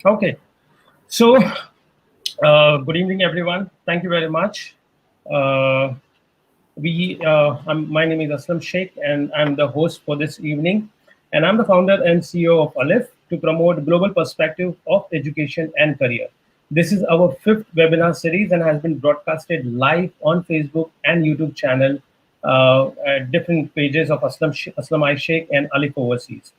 Okay. So, good evening, everyone. Thank you very much. Uh, my name is Aslam Sheikh, and I'm the host for this evening. And I'm the founder and CEO of Aleph to promote global perspective of education and career. This is our fifth webinar series and has been broadcasted live on Facebook and YouTube channel at different pages of Aslam I Sheikh and Aleph Overseas.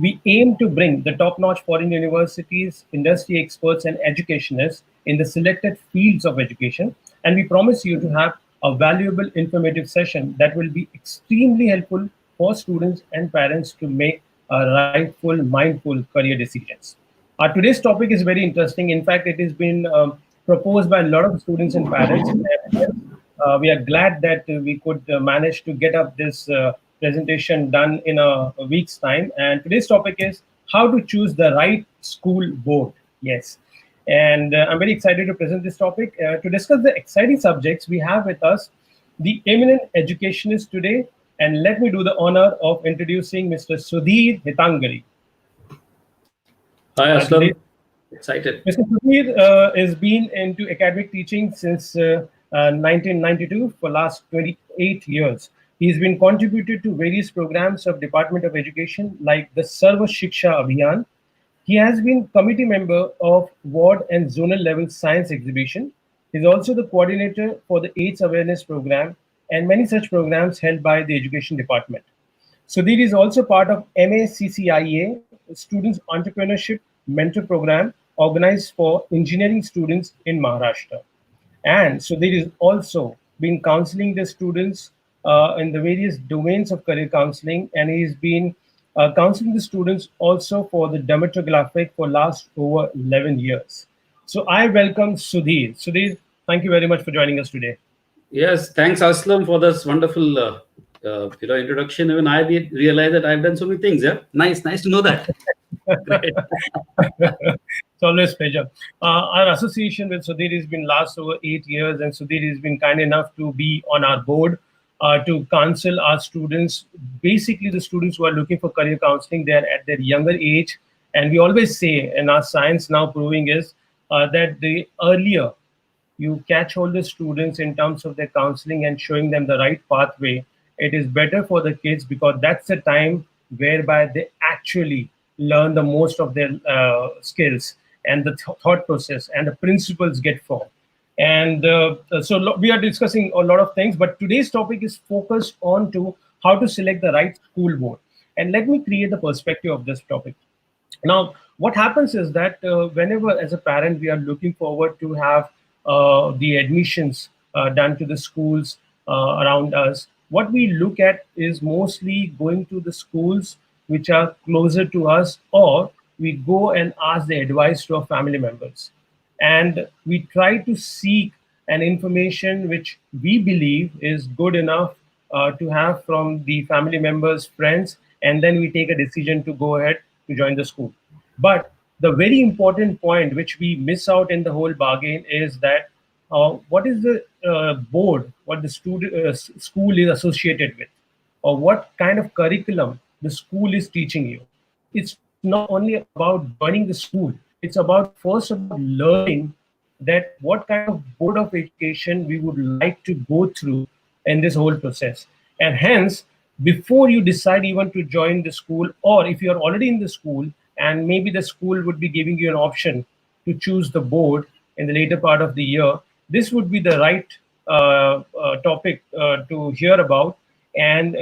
We aim to bring the top-notch foreign universities, industry experts, and educationists in the selected fields of education, and we promise you to have a valuable, informative session that will be extremely helpful for students and parents to make rightful, mindful career decisions. Today's topic is very interesting. In fact, it has been proposed by a lot of students and parents. And we are glad that we could manage to get up this presentation done in a week's time. And today's topic is how to choose the right school board. Yes. And I'm very excited to present this topic. To discuss the exciting subjects, we have with us the eminent educationist today. And let me do the honor of introducing Mr. Sudhir Hitangari. Hi, Aslam. Today, Excited. Mr. Sudhir has been into academic teaching since 1992 for last 28 years. He's been contributed to various programs of Department of Education like the Sarva Shiksha Abhiyan. He has been committee member of ward and zonal level science exhibition. He's also the coordinator for the AIDS awareness program and many such programs held by the education department. Sudhir is also part of MACCIA, Students Entrepreneurship Mentor Program organized for engineering students in Maharashtra. And Sudhir is also been counseling the students in the various domains of career counseling, and he's been counseling the students also for the demographic for last over 11 years. So I welcome Sudhir. Sudhir, thank you very much for joining us today. Yes, thanks, Aslam, for this wonderful introduction. Even I did realize that I've done so many things. Yeah, nice to know that. Great. It's always a pleasure. Our association with Sudhir has been last over 8 years, and Sudhir has been kind enough to be on our board to counsel our students. Basically, the students who are looking for career counseling, they are at their younger age. And we always say, and our science now proving is that the earlier you catch hold the students in terms of their counseling and showing them the right pathway, it is better for the kids because that's the time whereby they actually learn the most of their skills and the thought process and the principles get formed. And we are discussing a lot of things, but today's topic is focused on to how to select the right school board. And let me create the perspective of this topic. Now, what happens is that whenever, as a parent, we are looking forward to have the admissions done to the schools around us, what we look at is mostly going to the schools which are closer to us, or we go and ask the advice to our family members. And we try to seek an information which we believe is good enough to have from the family members, friends, and then we take a decision to go ahead to join the school. But the very important point which we miss out in the whole bargain is that what is the board, what the school is associated with, or what kind of curriculum the school is teaching you. It's not only about joining the school, it's about first about learning that what kind of board of education we would like to go through in this whole process. And hence, before you decide even to join the school, or if you're already in the school and maybe the school would be giving you an option to choose the board in the later part of the year, this would be the right topic to hear about. And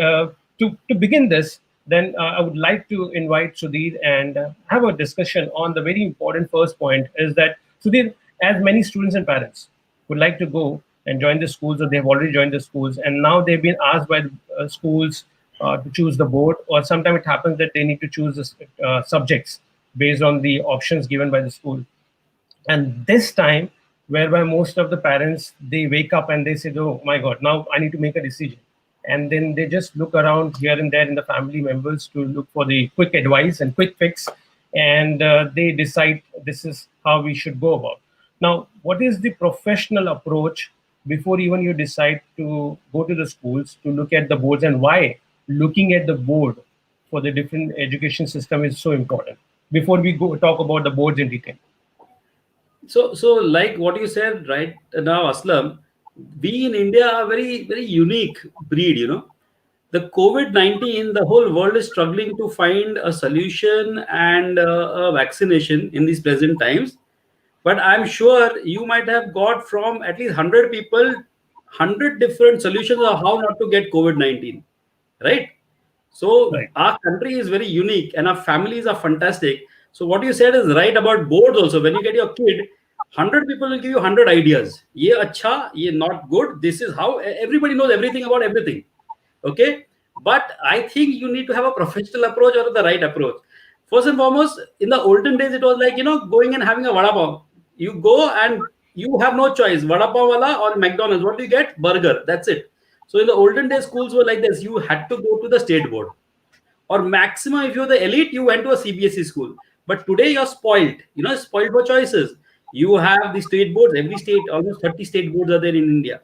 to begin this, then I would like to invite Sudhir and have a discussion on the very important first point is that, Sudhir, as many students and parents would like to go and join the schools, or they have already joined the schools, and now they've been asked by the schools to choose the board, or sometimes it happens that they need to choose the subjects based on the options given by the school. And this time, whereby most of the parents, they wake up and they say, oh my God, now I need to make a decision. And then they just look around here and there in the family members to look for the quick advice and quick fix. And they decide this is how we should go about. Now, what is the professional approach before even you decide to go to the schools to look at the boards, and why looking at the board for the different education system is so important? before we go talk about the boards in detail. So like what you said right now, Aslam, we in India are very unique breed. The COVID-19, the whole world is struggling to find a solution and a vaccination in these present times. But I'm sure you might have got from at least 100 people 100 different solutions of how not to get COVID-19, right? So Right. our country is very unique and our families are fantastic. So what you said is right about boards also. When you get your kid, 100 people will give you 100 ideas. Ye acha, ye not good. This is how everybody knows everything about everything. Okay. But I think you need to have a professional approach or the right approach. First and foremost, in the olden days, it was like, going and having a vada pav. You go and you have no choice. Vada pav wala or McDonald's. What do you get? Burger. That's it. So in the olden days, schools were like this. You had to go to the state board. Or maximum, if you're the elite, you went to a CBSE school. But today you're spoiled. Spoiled for choices. You have the state boards. Every state, almost 30 state boards are there in India.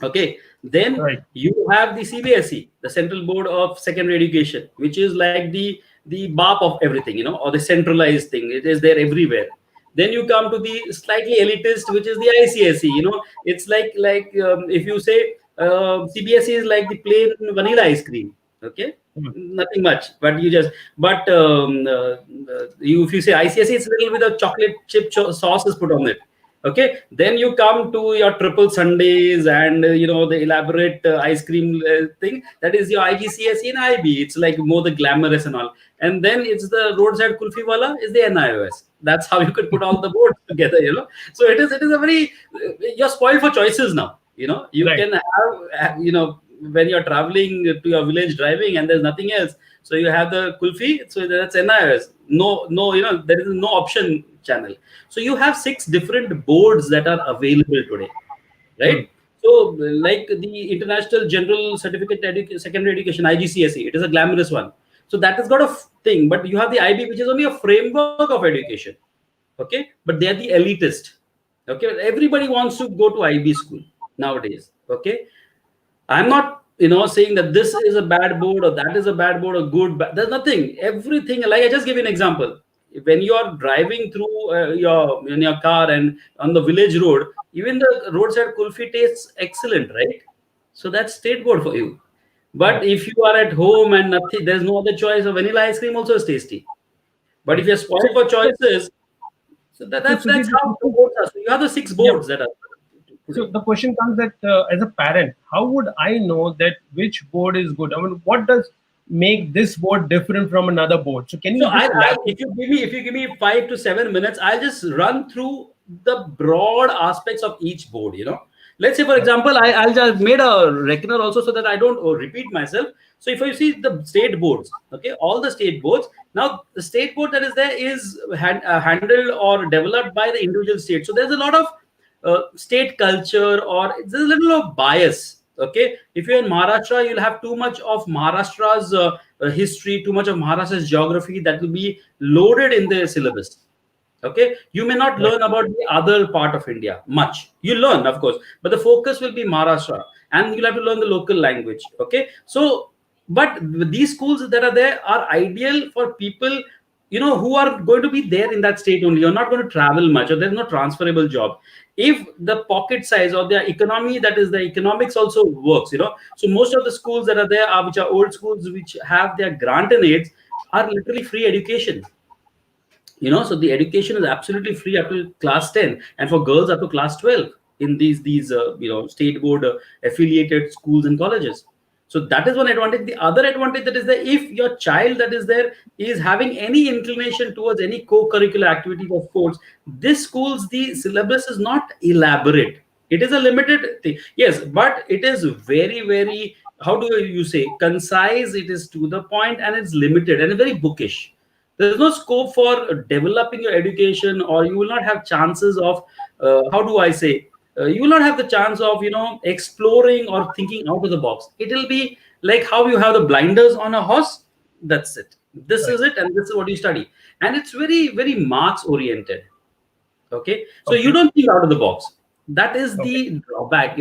Okay, then Right. you have the CBSE, the Central Board of Secondary Education, which is like the BAP of everything, or the centralized thing. It is there everywhere. Then you come to the slightly elitist, which is the ICSE. It's like if you say CBSE is like the plain vanilla ice cream. Okay, Mm. nothing much, but if you say ICSE, it's a little bit of chocolate chip sauce is put on it. Okay, then you come to your triple Sundays and the elaborate ice cream thing. That is your IGCSE and IB. It's like more the glamorous and all. And then it's the roadside kulfi wala is the NIOS. That's how you could put all the boards together. So it is a very you're spoiled for choices now. You Right. can have when you're traveling to your village driving and there's nothing else. So you have the kulfi. So that's NIOS. No, there is no option channel. So you have 6 different boards that are available today, Mm. right? So like the International General Certificate Secondary Education, IGCSE, it is a glamorous one. So that has got a thing, but you have the IB, which is only a framework of education. Okay, but they are the elitist. Okay, everybody wants to go to IB school nowadays. Okay, I'm not, saying that this is a bad board or that is a bad board or good. There's nothing. Everything. Like I just give you an example. When you are driving through in your car and on the village road, even the roadside kulfi tastes excellent, right? So that's state board for you. But Right. if you are at home and nothing, there's no other choice. A vanilla ice cream also is tasty. But if Right. you're So, spoiled for choices, so so that's Sudhir, how the boards are. So you have the 6 yeah. boards that are So today. the question comes that as a parent, how would I know that which board is good? I mean, what does make this board different from another board? So can So you just elaborate? if you give me 5 to 7 minutes, I'll just run through the broad aspects of each board. Let's say, for Right. example, I'll just made a reckoner also so that I don't repeat myself. So if you see the state boards, okay, all the state boards. Now the state board that is there is handled or developed by the individual state. So there's a lot of state culture or there's a little of bias. Okay, if you're in Maharashtra, you'll have too much of Maharashtra's history, too much of Maharashtra's geography that will be loaded in the syllabus. Okay, you may not Right. learn about the other part of India much. You learn, of course, but the focus will be Maharashtra, and you'll have to learn the local language. Okay, so but these schools that are there are ideal for people who are going to be there in that state only. You're not going to travel much, or there's no transferable job. If the pocket size or the economy, that is the economics also works. So most of the schools that are there are which are old schools which have their grant and aids are literally free education. So the education is absolutely free up to class 10 and for girls up to class 12 in these state board affiliated schools and colleges. So that is one advantage. The other advantage that is there, if your child that is there is having any inclination towards any co-curricular activity or sports, this school's the syllabus is not elaborate. It is a limited thing, yes, but it is very, how do you say, concise. It is to the point and it's limited and very bookish. There's no scope for developing your education, or you will not have chances of how do I say, you will not have the chance of exploring or thinking out of the box. It will be like how you have the blinders on a horse. That's it. This Right. is it, and this is what you study. And it's very marks oriented. Okay, so you Okay. don't think out of the box. That is Okay. the drawback,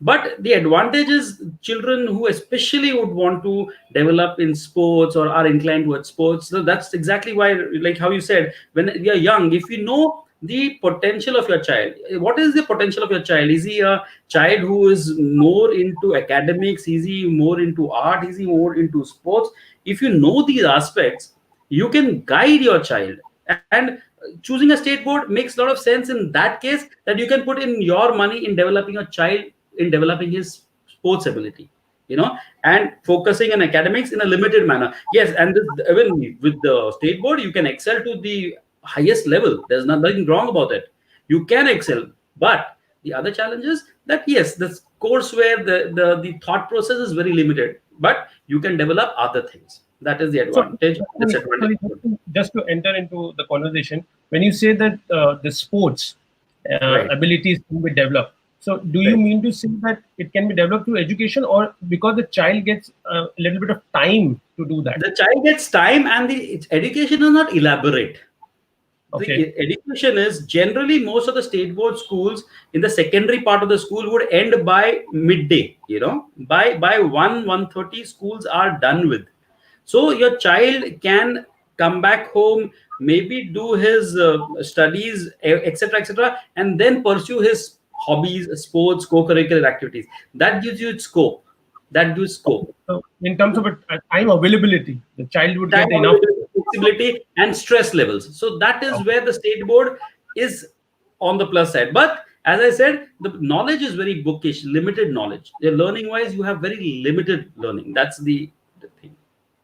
but the advantage is children who especially would want to develop in sports or are inclined towards sports. So that's exactly why, like how you said, when we are young, if you know the potential of your child, what is the potential of your child? Is he a child who is more into academics? Is he more into art? Is he more into sports? If you know these aspects, you can guide your child. And choosing a state board makes a lot of sense in that case, that you can put in your money in developing a child, in developing his sports ability, and focusing on academics in a limited manner. Yes, and even with the state board, you can excel to the highest level. There's nothing wrong about it. You can excel, but the other challenge is that yes, the course where the thought process is very limited, but you can develop other things. That is the So, advantage, disadvantage. sorry, just to enter into the conversation, when you say that the sports Right, abilities can be developed, so do you right. mean to say that it can be developed through education, or because the child gets a little bit of time to do that? The child gets time, and the education is not elaborate. The Okay. education is generally, most of the state board schools in the secondary part of the school would end by midday. By 1:30 schools are done with. So your child can come back home, maybe do his studies, etc., etc., and then pursue his hobbies, sports, co-curricular activities. That gives you scope. That gives scope. So, in terms of a time availability, the child would Time get enough. availability, flexibility, and stress levels. So that is where the state board is on the plus side. But as I said, the knowledge is very bookish, limited knowledge. The learning wise, you have very limited learning. That's the thing,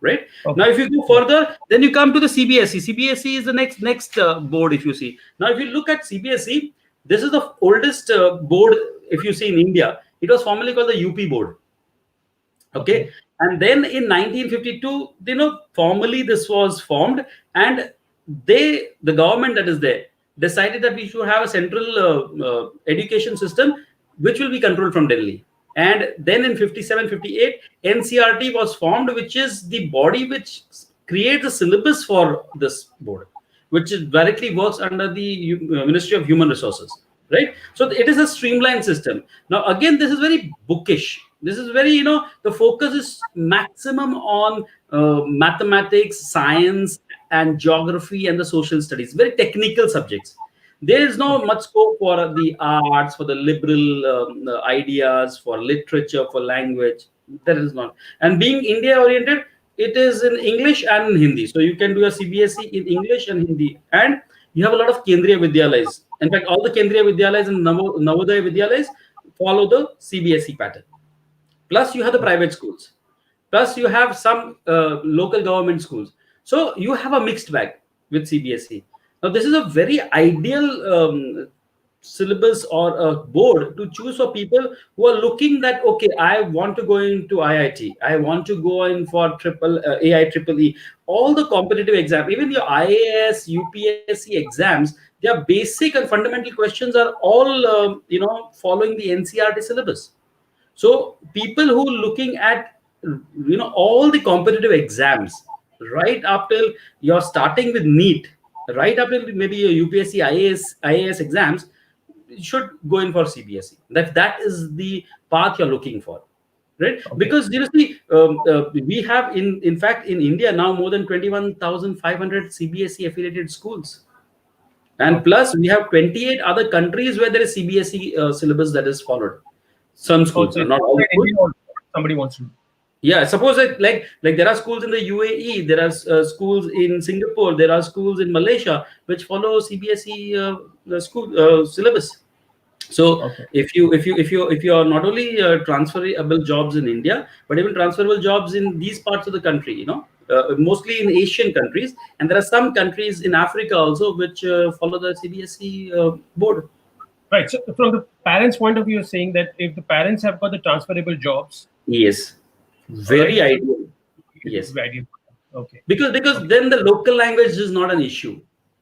right? Now, Okay. if you go further, then you come to the CBSE. CBSE is the next board. If you see now, if you look at CBSE, this is the oldest board. If you see in India, it was formerly called the UP board. Okay, Okay. and then in 1952, formally this was formed, and the government that is there decided that we should have a central education system which will be controlled from Delhi. And then in 57, 58, NCRT was formed, which is the body which creates a syllabus for this board, which directly works under the Ministry of Human Resources, right? So it is a streamlined system. Now again, this is very bookish. This is very, the focus is maximum on mathematics, science, and geography, and the social studies, very technical subjects. There is no Okay. much scope for the arts, for the liberal ideas, for literature, for language. There is not. And being India oriented, it is in English and in Hindi. So you can do a CBSE in English and Hindi. And you have a lot of Kendriya Vidyalayas. In fact, all the Kendriya Vidyalayas and Navodaya Vidyalayas follow the CBSE pattern. Plus you have the private schools, plus you have some local government schools. So you have a mixed bag with CBSE. Now this is a very ideal syllabus or a board to choose for people who are looking that, okay, I want to go into IIT, I want to go in for triple AI, triple E, all the competitive exam, even your IAS, UPSC exams, their basic and fundamental questions are all following the NCRT syllabus. So people who looking at all the competitive exams, right up till you're starting with NEET, right up till maybe your UPSC, IAS exams, should go in for CBSE. That is the path you're looking for, right? Okay. Because see, we have in fact in India now more than 21,500 CBSE affiliated schools, and Okay. plus we have 28 other countries where there is CBSE syllabus that is followed. Some schools, Also, are it's not all outside schools. India also, somebody wants to. Yeah, suppose like there are schools in the UAE, there are schools in Singapore, there are schools in Malaysia which follow CBSE school syllabus. So Okay. if you are not only transferable jobs in India, but even transferable jobs in these parts of the country, mostly in Asian countries, and there are some countries in Africa also which follow the CBSE board. Right. So, from the parents' point of view, you're saying that if the parents have got the transferable jobs, Yes, all right, very so ideal. it would Yes, be ideal. Okay. because Okay. then the local language is not an issue.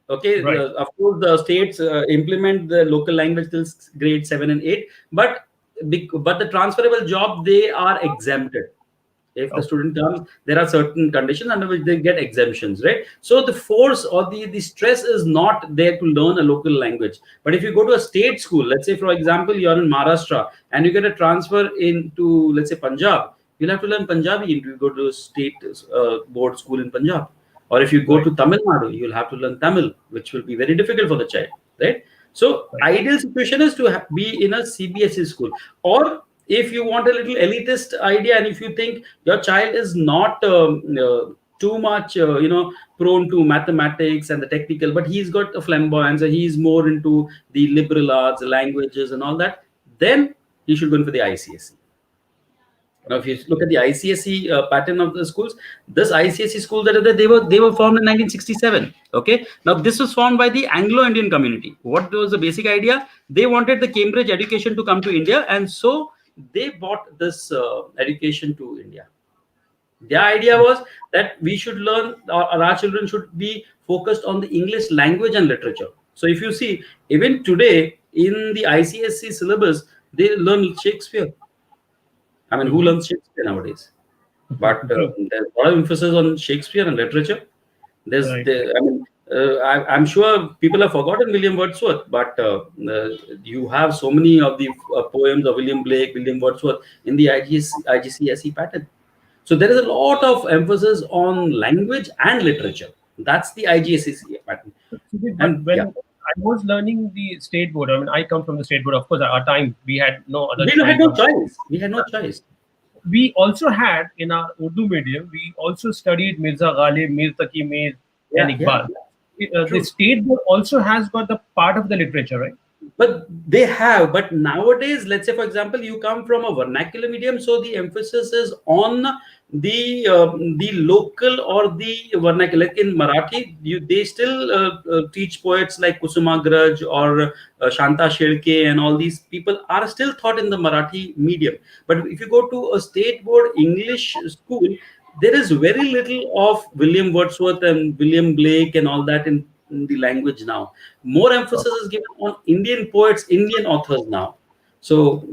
Okay, Right. of course the states implement the local language till grade 7 and 8, but but the transferable job, they are exempted. If the Okay. student comes, there are certain conditions under which they get exemptions, right? So the force or the stress is not there to learn a local language. But if you go to a state school, let's say for example you're in Maharashtra and you get a transfer into, let's say, Punjab, you'll have to learn Punjabi if you go to a state board school in Punjab. Or if you go Right. to Tamil Nadu, you'll have to learn Tamil, which will be very difficult for the child, right? So Right. ideal situation is to be in a CBSE school. Or if you want a little elitist idea, and if you think your child is not too much, prone to mathematics and the technical, but he's got a flamboyance, he's more into the liberal arts, the languages, and all that, then he should go in for the ICSE. Now, if you look at the ICSE pattern of the schools, this ICSE school that are there, they were formed in 1967. Okay. Now, this was formed by the Anglo-Indian community. What was the basic idea? They wanted the Cambridge education to come to India, and so they brought this education to India. The idea was that we should learn, or our children should be focused on the English language and literature. So, if you see, even today in the ICSE syllabus, they learn Shakespeare. I mean, who Mhm. learns Shakespeare nowadays? But True. there's a lot of emphasis on Shakespeare and literature. Right. I mean, I'm sure people have forgotten William Wordsworth, but you have so many of the poems of William Blake, William Wordsworth in the IGCSE pattern. So there is a lot of emphasis on language and literature. That's the IGCSE pattern. But And when yeah, I was learning the state board, I mean, I come from the state board. Of course, at our time we had no other we had choice. no choice. We had no choice. We also had in our Urdu medium, we also studied Mirza Ghalib, Mir Taqi Mir, and Yeah, yeah, Iqbal. The true. state board also has got the part of the literature, right? But they have, but nowadays, let's say for example you come from a vernacular medium, so the emphasis is on the local or the vernacular. Like in Marathi, they still teach poets like Kusumagraj or Shanta Shirke, and all these people are still taught in the Marathi medium. But if you go to a state board English school, there is very little of William Wordsworth and William Blake and all that in the language now. More emphasis is given on Indian poets, Indian authors now. So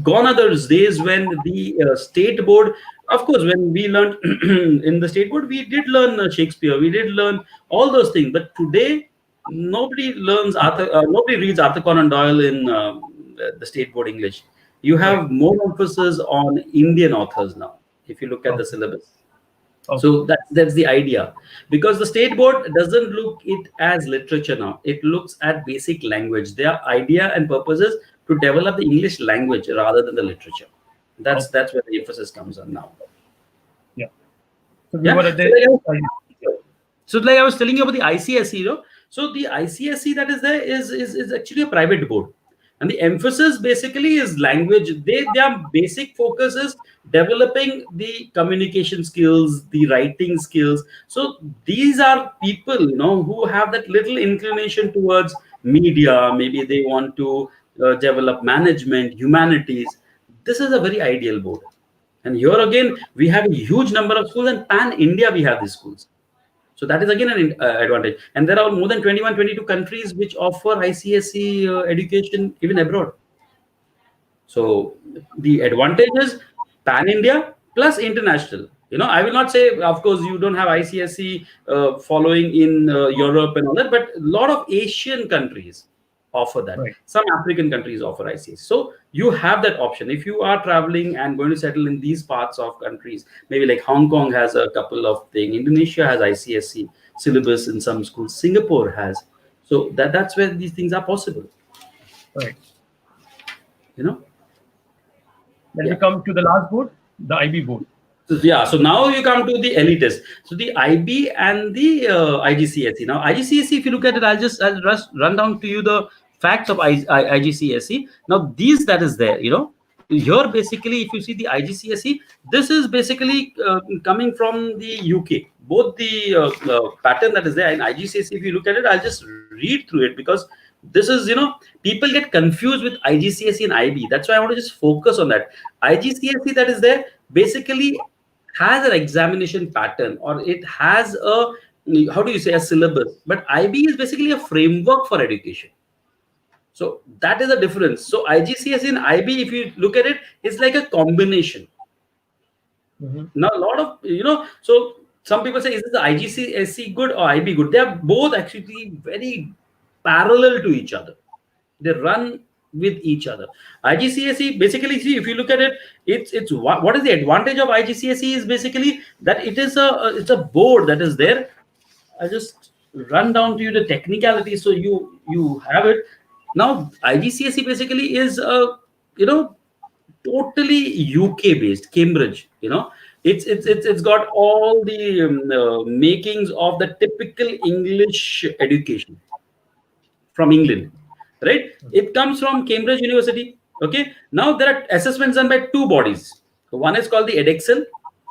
gone are those days when the state board, of course, when we learned in the state board, we did learn Shakespeare, we did learn all those things. But today, nobody reads Arthur Conan Doyle in the state board English. You Right. have more emphasis on Indian authors now, if you look at the Okay. syllabus. Okay. So that's the idea, because the state board doesn't look it as literature now. It looks at basic language. Their idea and purpose is to develop the English language rather than the literature. That's Okay. that's where the emphasis comes on now. Yeah. So we Yeah. were at So the. like I was telling you about the ICSE, So the ICSE that is there is actually a private board. And the emphasis basically is language. Their basic focus is developing the communication skills, the writing skills. So these are people, who have that little inclination towards media. Maybe they want to develop management, humanities. This is a very ideal board. And here again, we have a huge number of schools, and pan India we have these schools. So that is again an advantage. And there are more than 21, 22 countries which offer ICSE education even abroad. So the advantage is pan India plus international. I will not say, of course, you don't have ICSE following in Europe and all that, but a lot of Asian countries offer that. Right. Some African countries offer ICSE. So you have that option. If you are traveling and going to settle in these parts of countries, maybe like Hong Kong has a couple of things, Indonesia has ICSE syllabus in some schools, Singapore has. So that's where these things are possible. Right. You know. Then we Yeah. come to the last board, the IB board. So now you come to the elitist. So the IB and the IGCSE. Now IGCSE, if you look at it, I'll just run down to you the facts of IGCSE. Now these that is there, here basically, if you see the IGCSE, this is basically coming from the UK. Both the pattern that is there in IGCSE, if you look at it, I'll just read through it, because this is, people get confused with IGCSE and IB. That's why I want to just focus on that. IGCSE that is there basically has an examination pattern, or it has a, how do you say, a syllabus. But IB is basically a framework for education. So that is a difference. So IGCSE and IB, if you look at it, it's like a combination. Mhm. Now a lot of, so some people say, is this the IGCSE good or IB good? They are both actually very parallel to each other. They run with each other. IGCSE basically, see, if you look at it, it's what is the advantage of IGCSE is basically that it is it's a board that is there. I just run down to you the technicality so you have it. Now IGCSE basically is you know totally UK based, Cambridge. It's got all the makings of the typical English education from England, right? It comes from Cambridge University. Okay. Now there are assessments done by two bodies. One is called the Edexcel,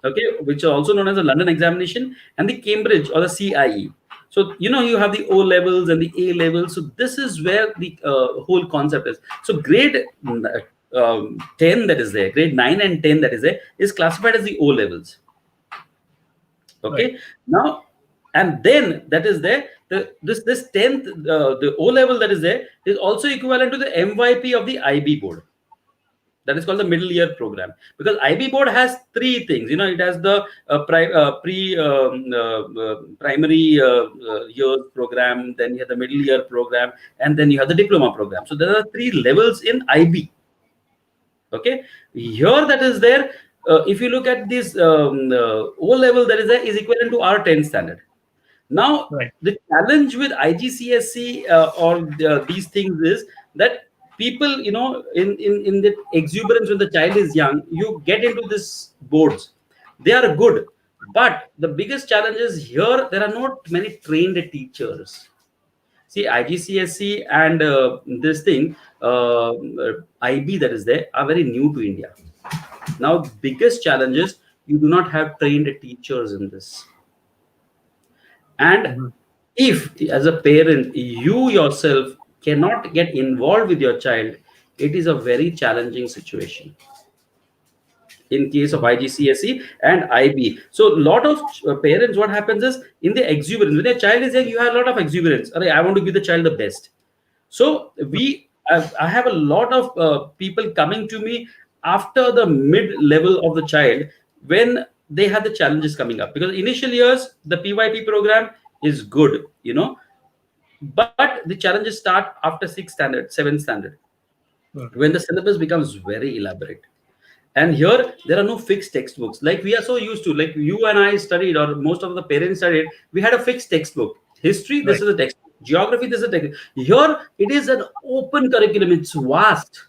okay, which are also known as the London examination, and the Cambridge or the CIE. So you have the O levels and the A levels. So this is where the whole concept is. So grade 10 that is there, grade 9 and 10 that is there, is classified as the O levels. Right. Okay. Now, and then that is there, this 10th, the O level that is there is also equivalent to the MYP of the IB board. That is called the middle year program, because IB board has three things. It has the primary year program, then you have the middle year program, and then you have the diploma program. So there are three levels in IB. Okay. Here that is there, if you look at this O level that is there is equivalent to our 10th standard. Now Right. the challenge with IGCSE or these things is that people, in the exuberance when the child is young, you get into this boards. They are good, but the biggest challenge is here there are not many trained teachers. See, IGCSE and this thing, IB that is there, are very new to India. Now, biggest challenge is you do not have trained teachers in this. And Mhm. if, as a parent, you yourself cannot get involved with your child, it is a very challenging situation in case of IGCSE and IB. So, a lot of parents, what happens is in the exuberance, when a child is young, you have a lot of exuberance. I want to give the child the best. So I have a lot of people coming to me after the mid level of the child when they have the challenges coming up, because initial years the PYP program is good, but the challenges start after 6th standard, 7th standard, Mhm. when the syllabus becomes very elaborate. And here there are no fixed textbooks like we are so used to, like you and I studied, or most of the parents studied. We had a fixed textbook. History, this Right. is a textbook. Geography, this is a textbook. Here it is an open curriculum. It's vast.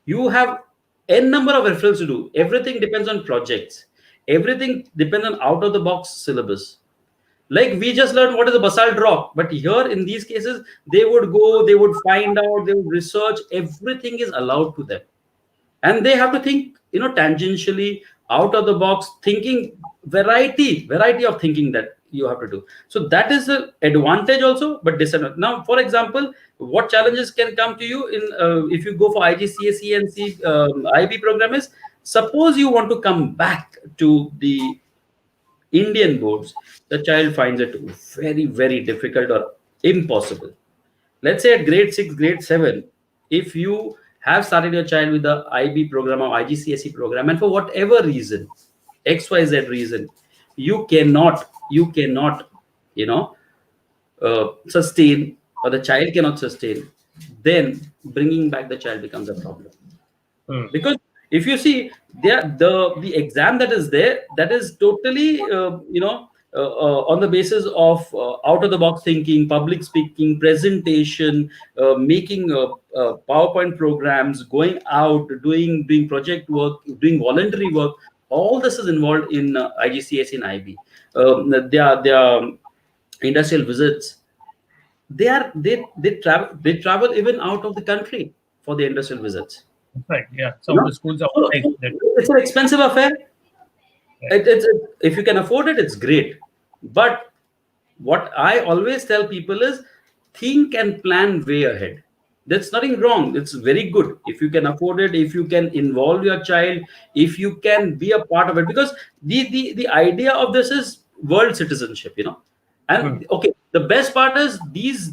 You have n number of references to do. Everything depends on projects. Everything depends on out of the box syllabus. Like we just learned what is a basalt rock, but here in these cases they would go, they would find out, they would research. Everything is allowed to them, and they have to think, tangentially, out of the box thinking, variety of thinking that you have to do. So that is the advantage also, but disadvantage. Now, for example, what challenges can come to you in if you go for IGCSE and IB program is, suppose you want to come back to the Indian boards, the child finds it very, very difficult or impossible. Let's say at grade 6, grade 7, if you have started your child with the IB program or IGCSE program, and for whatever reason, XYZ reason, you cannot, you know, sustain, or the child cannot sustain, then bringing back the child becomes a problem. Mhm. Because if you see, the exam that is there, that is totally on the basis of out of the box thinking, public speaking, presentation, making PowerPoint programs, going out, doing project work, doing voluntary work. All this is involved in IGCSE and IB. Their industrial visits, they travel even out of the country for the industrial visits. Right. Yeah. you Some of know the schools are so, like so that. it's an expensive affair. Right. If you can afford it, it's great. But what I always tell people is, think and plan way ahead. There's nothing wrong, it's very good if you can afford it, if you can involve your child, if you can be a part of it, because the idea of this is world citizenship. Mhm. And okay, the best part is these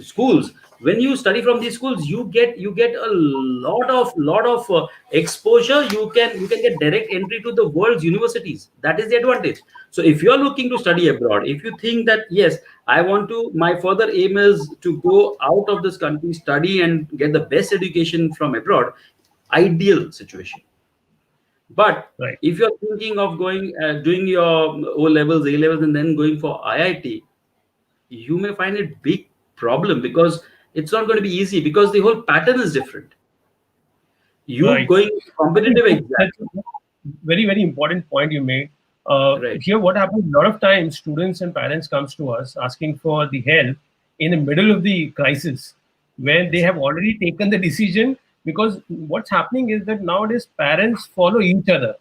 schools, when you study from these schools, you get a lot of exposure. You can get direct entry to the world's universities. That is the advantage. So if you are looking to study abroad, if you think that yes, I want to, my further aim is to go out of this country, study and get the best education from abroad, ideal situation. But Right. if you're thinking of going doing your O levels, A levels, and then going for IIT, you may find it big problem, because it's not going to be easy, because the whole pattern is different. You Right. going I think competitive exam, that's a very, very important point you made. right? Here, what happens a lot of times, students and parents comes to us asking for the help in the middle of the crisis, when they have already taken the decision. Because what's happening is that nowadays parents follow each other,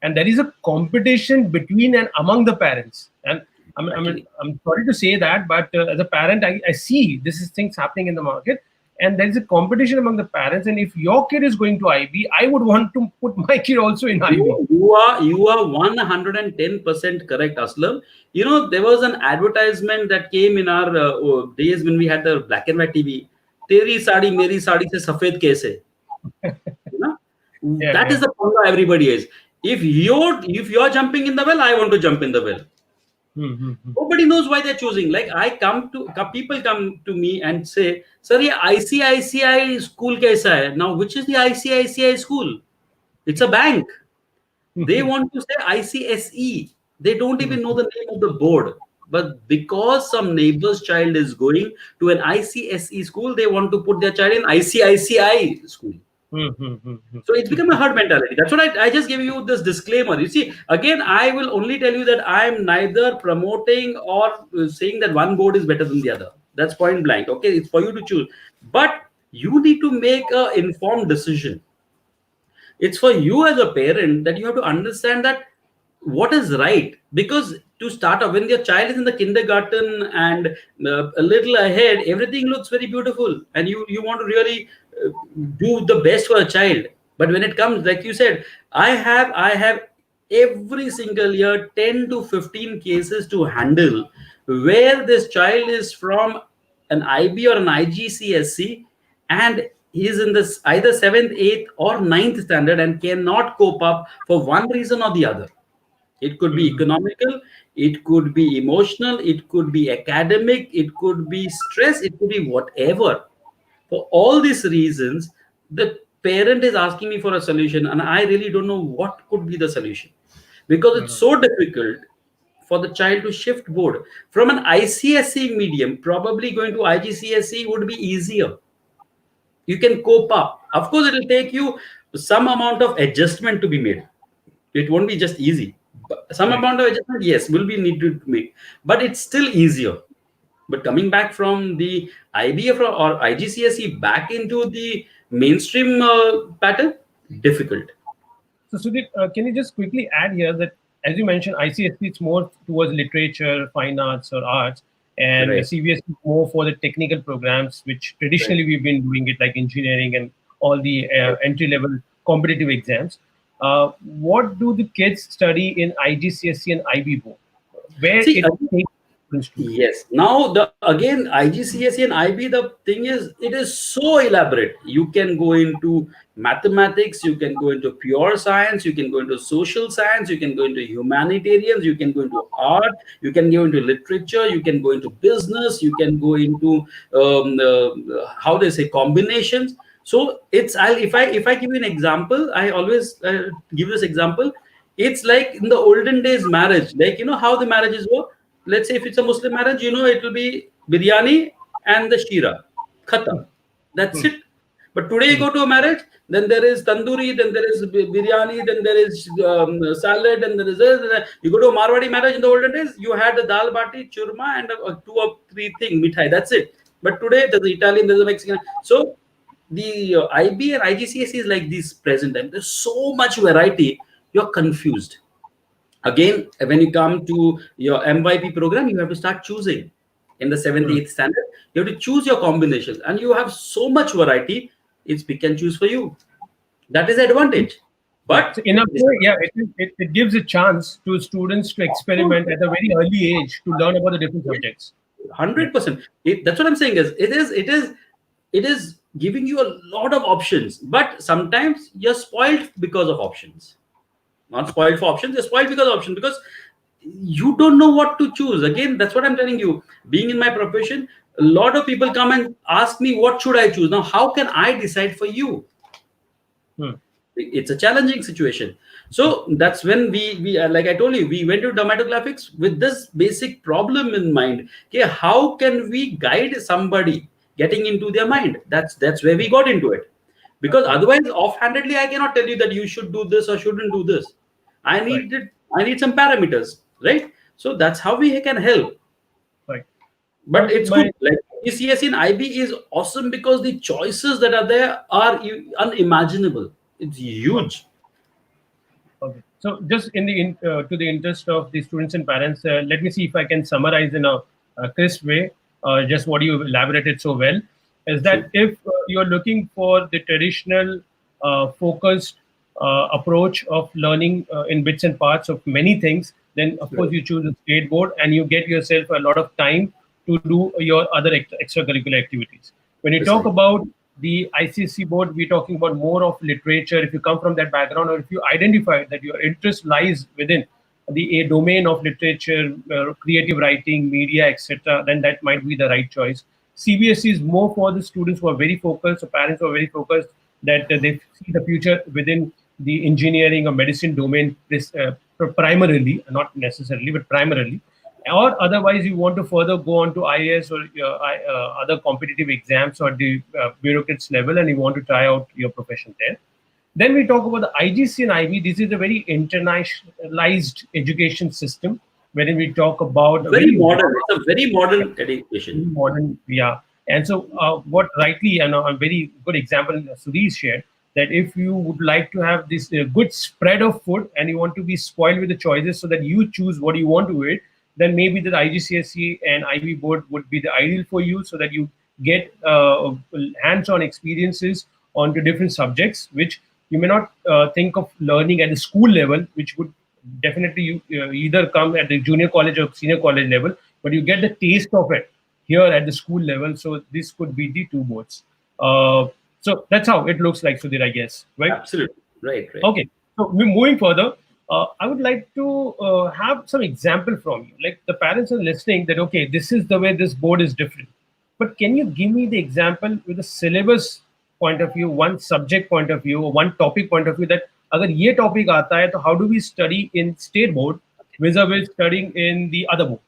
and there is a competition between and among the parents. And Exactly. I'm sorry to say that, but as a parent, I see this is things happening in the market, and there is a competition among the parents. And if your kid is going to IB, I would want to put my kid also in IB. You are 110% correct, Aslam. There was an advertisement that came in our days when we had the black and white TV. Teri sari, meri sari se safed kaise? You know, Yeah, that yeah. is the point everybody is. If you're jumping in the well, I want to jump in the well. Hmm, hmm, hmm. Nobody knows why they're choosing. Like people come to me and say, "Sir, ye ICICI school kaisa hai?" Now, which is the ICICI school? It's a bank. They want to say ICSE. They don't Hmm, even know the name of the board. But because some neighbor's child is going to an ICSE school, they want to put their child in ICICI school. hmm, hmm, hmm, So it's become a herd mentality. That's what I just gave you this disclaimer. You see, again, I will only tell you that I am neither promoting or saying that one board is better than the other. That's point blank. Okay, it's for you to choose. But you need to make a informed decision. It's for you as a parent that you have to understand that what is right. Because to start off, when your child is in the kindergarten and a little ahead, everything looks very beautiful, and you want to really uh, do the best for a child. But when it comes, like you said, I have every single year 10 to 15 cases to handle, where this child is from an IB or an IGCSE, and he is in this either 7th, 8th, or ninth standard, and cannot cope up for one reason or the other. It could be hmm, economical, it could be emotional, it could be academic, it could be stress, it could be whatever. For all these reasons, the parent is asking me for a solution, and I really don't know what could be the solution, because it's hmm. so difficult for the child to shift board from an ICSE medium. Probably going to IGCSE would be easier. You can cope up. Of course, it will take you some amount of adjustment to be made. It won't be just easy. But some Right. amount of adjustment, yes, will be needed to make, but it's still easier. But coming back from the IBF or IGCSE back into the mainstream pattern, difficult. So, Sudhir, can you just quickly add here that, as you mentioned, ICSE it's more towards literature, fine arts, or arts, and Right. CBSE is more for the technical programs, which Right. traditionally we've been doing it like engineering and all the Right. entry-level competitive exams. What do the kids study in IGCSE and IB board? Where See, it takes students to? yes. Now the again IGCSE and IB, the thing is it is so elaborate. You can go into mathematics, you can go into pure science, you can go into social science, you can go into humanitarians, you can go into art, you can go into literature, you can go into business, you can go into how they say combinations. So if I give you an example, I always give this example. It's like in the olden days marriage, like how the marriages were. Let's say if it's a Muslim marriage, it will be biryani and the shira. Khatam. That's Hmm, it. But today you hmm, go to a marriage, then there is tandoori, then there is biryani, then there is salad, and there is this. You go to a Marwadi marriage in the olden days, you had the dal bati, churma, and two or three things, mithai. That's it. But today there's the Italian, there's a Mexican. So the IB and IGCSE is like this present time. There's so much variety. You're confused. Again, when you come to your MYP program, you have to start choosing in the seventh, hmm. eighth standard. You have to choose your combinations, and you have so much variety. It's pick and choose for you. That is the advantage. Right. But So in a way, yeah, it gives a chance to students to of course, experiment at a very early age to learn about the different subjects. 100%. That's what I'm saying is it is giving you a lot of options, but sometimes you're spoiled because of options. Not spoiled for options, you're spoiled because of options, because you don't know what to choose. Again, that's what I'm telling you. Being in my profession, a lot of people come and ask me, what should I choose? Now, how can I decide for you? Hmm. It's a challenging situation. So that's when we like I told you, we went to dermatographics with this basic problem in mind. Okay, how can we guide somebody getting into their mind? That's where we got into it, because Absolutely. otherwise offhandedly I cannot tell you that you should do this or shouldn't do this. Right. I need some parameters, right? So that's how we can help. Right. But it's good. My Like GCSE and IB is awesome because the choices that are there are unimaginable. It's huge. Okay. So just to the interest of the students and parents, let me see if I can summarize in a crisp way just what you elaborated so well. Is that True. if you're looking for the traditional focused approach of learning in bits and parts of many things, then of course Right. you choose a state board and you get yourself a lot of time to do your other extracurricular activities. When you talk Precisely. about the ICSE board, we're talking about more of literature. If you come from that background, or if you identify that your interest lies within the a domain of literature, creative writing, media, etc., then that might be the right choice. CBSE is more for the students who are very focused, or parents who are very focused, that they see the future within the engineering or medicine domain, primarily, not necessarily, but primarily. Or otherwise, you want to further go on to IAS or other competitive exams or the bureaucrats level, and you want to try out your profession there. Then we talk about the IGC and IB. This is a very internationalized education system, wherein we talk about a Very very modern. It's a very modern education. modern, yeah. And so, what rightly, and a very good example Sudhir shared, that if you would like to have this good spread of food and you want to be spoiled with the choices so that you choose what you want to eat, then maybe the IGCSE and IB board would be the ideal for you, so that you get hands-on experiences onto different subjects, which you may not think of learning at the school level, which would definitely you either come at the junior college or senior college level, but you get the taste of it here at the school level. So this could be the two boards. So that's how it looks like, Sudhir, I guess, right? Absolutely. Right, right. Okay. So moving further, I would like to have some example from you. Like the parents are listening that, okay, this is the way this board is different. But can you give me the example with a syllabus point of view, one subject point of view, or one topic point of view, that अगर ये topic आता है, तो how do we study in state board vis-a-vis studying in the other board?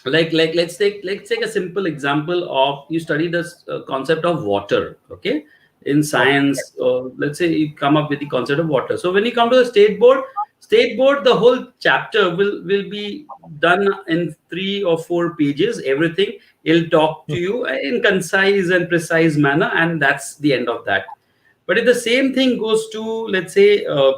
Like let's take a simple example of, you study this concept of water, okay, in Okay. science, or let's say you come up with the concept of water. So when you come to the state board, the whole chapter will be done in 3 or 4 pages. Everything, it'll talk to you in concise and precise manner, and that's the end of that. But if the same thing goes to, let's say, uh,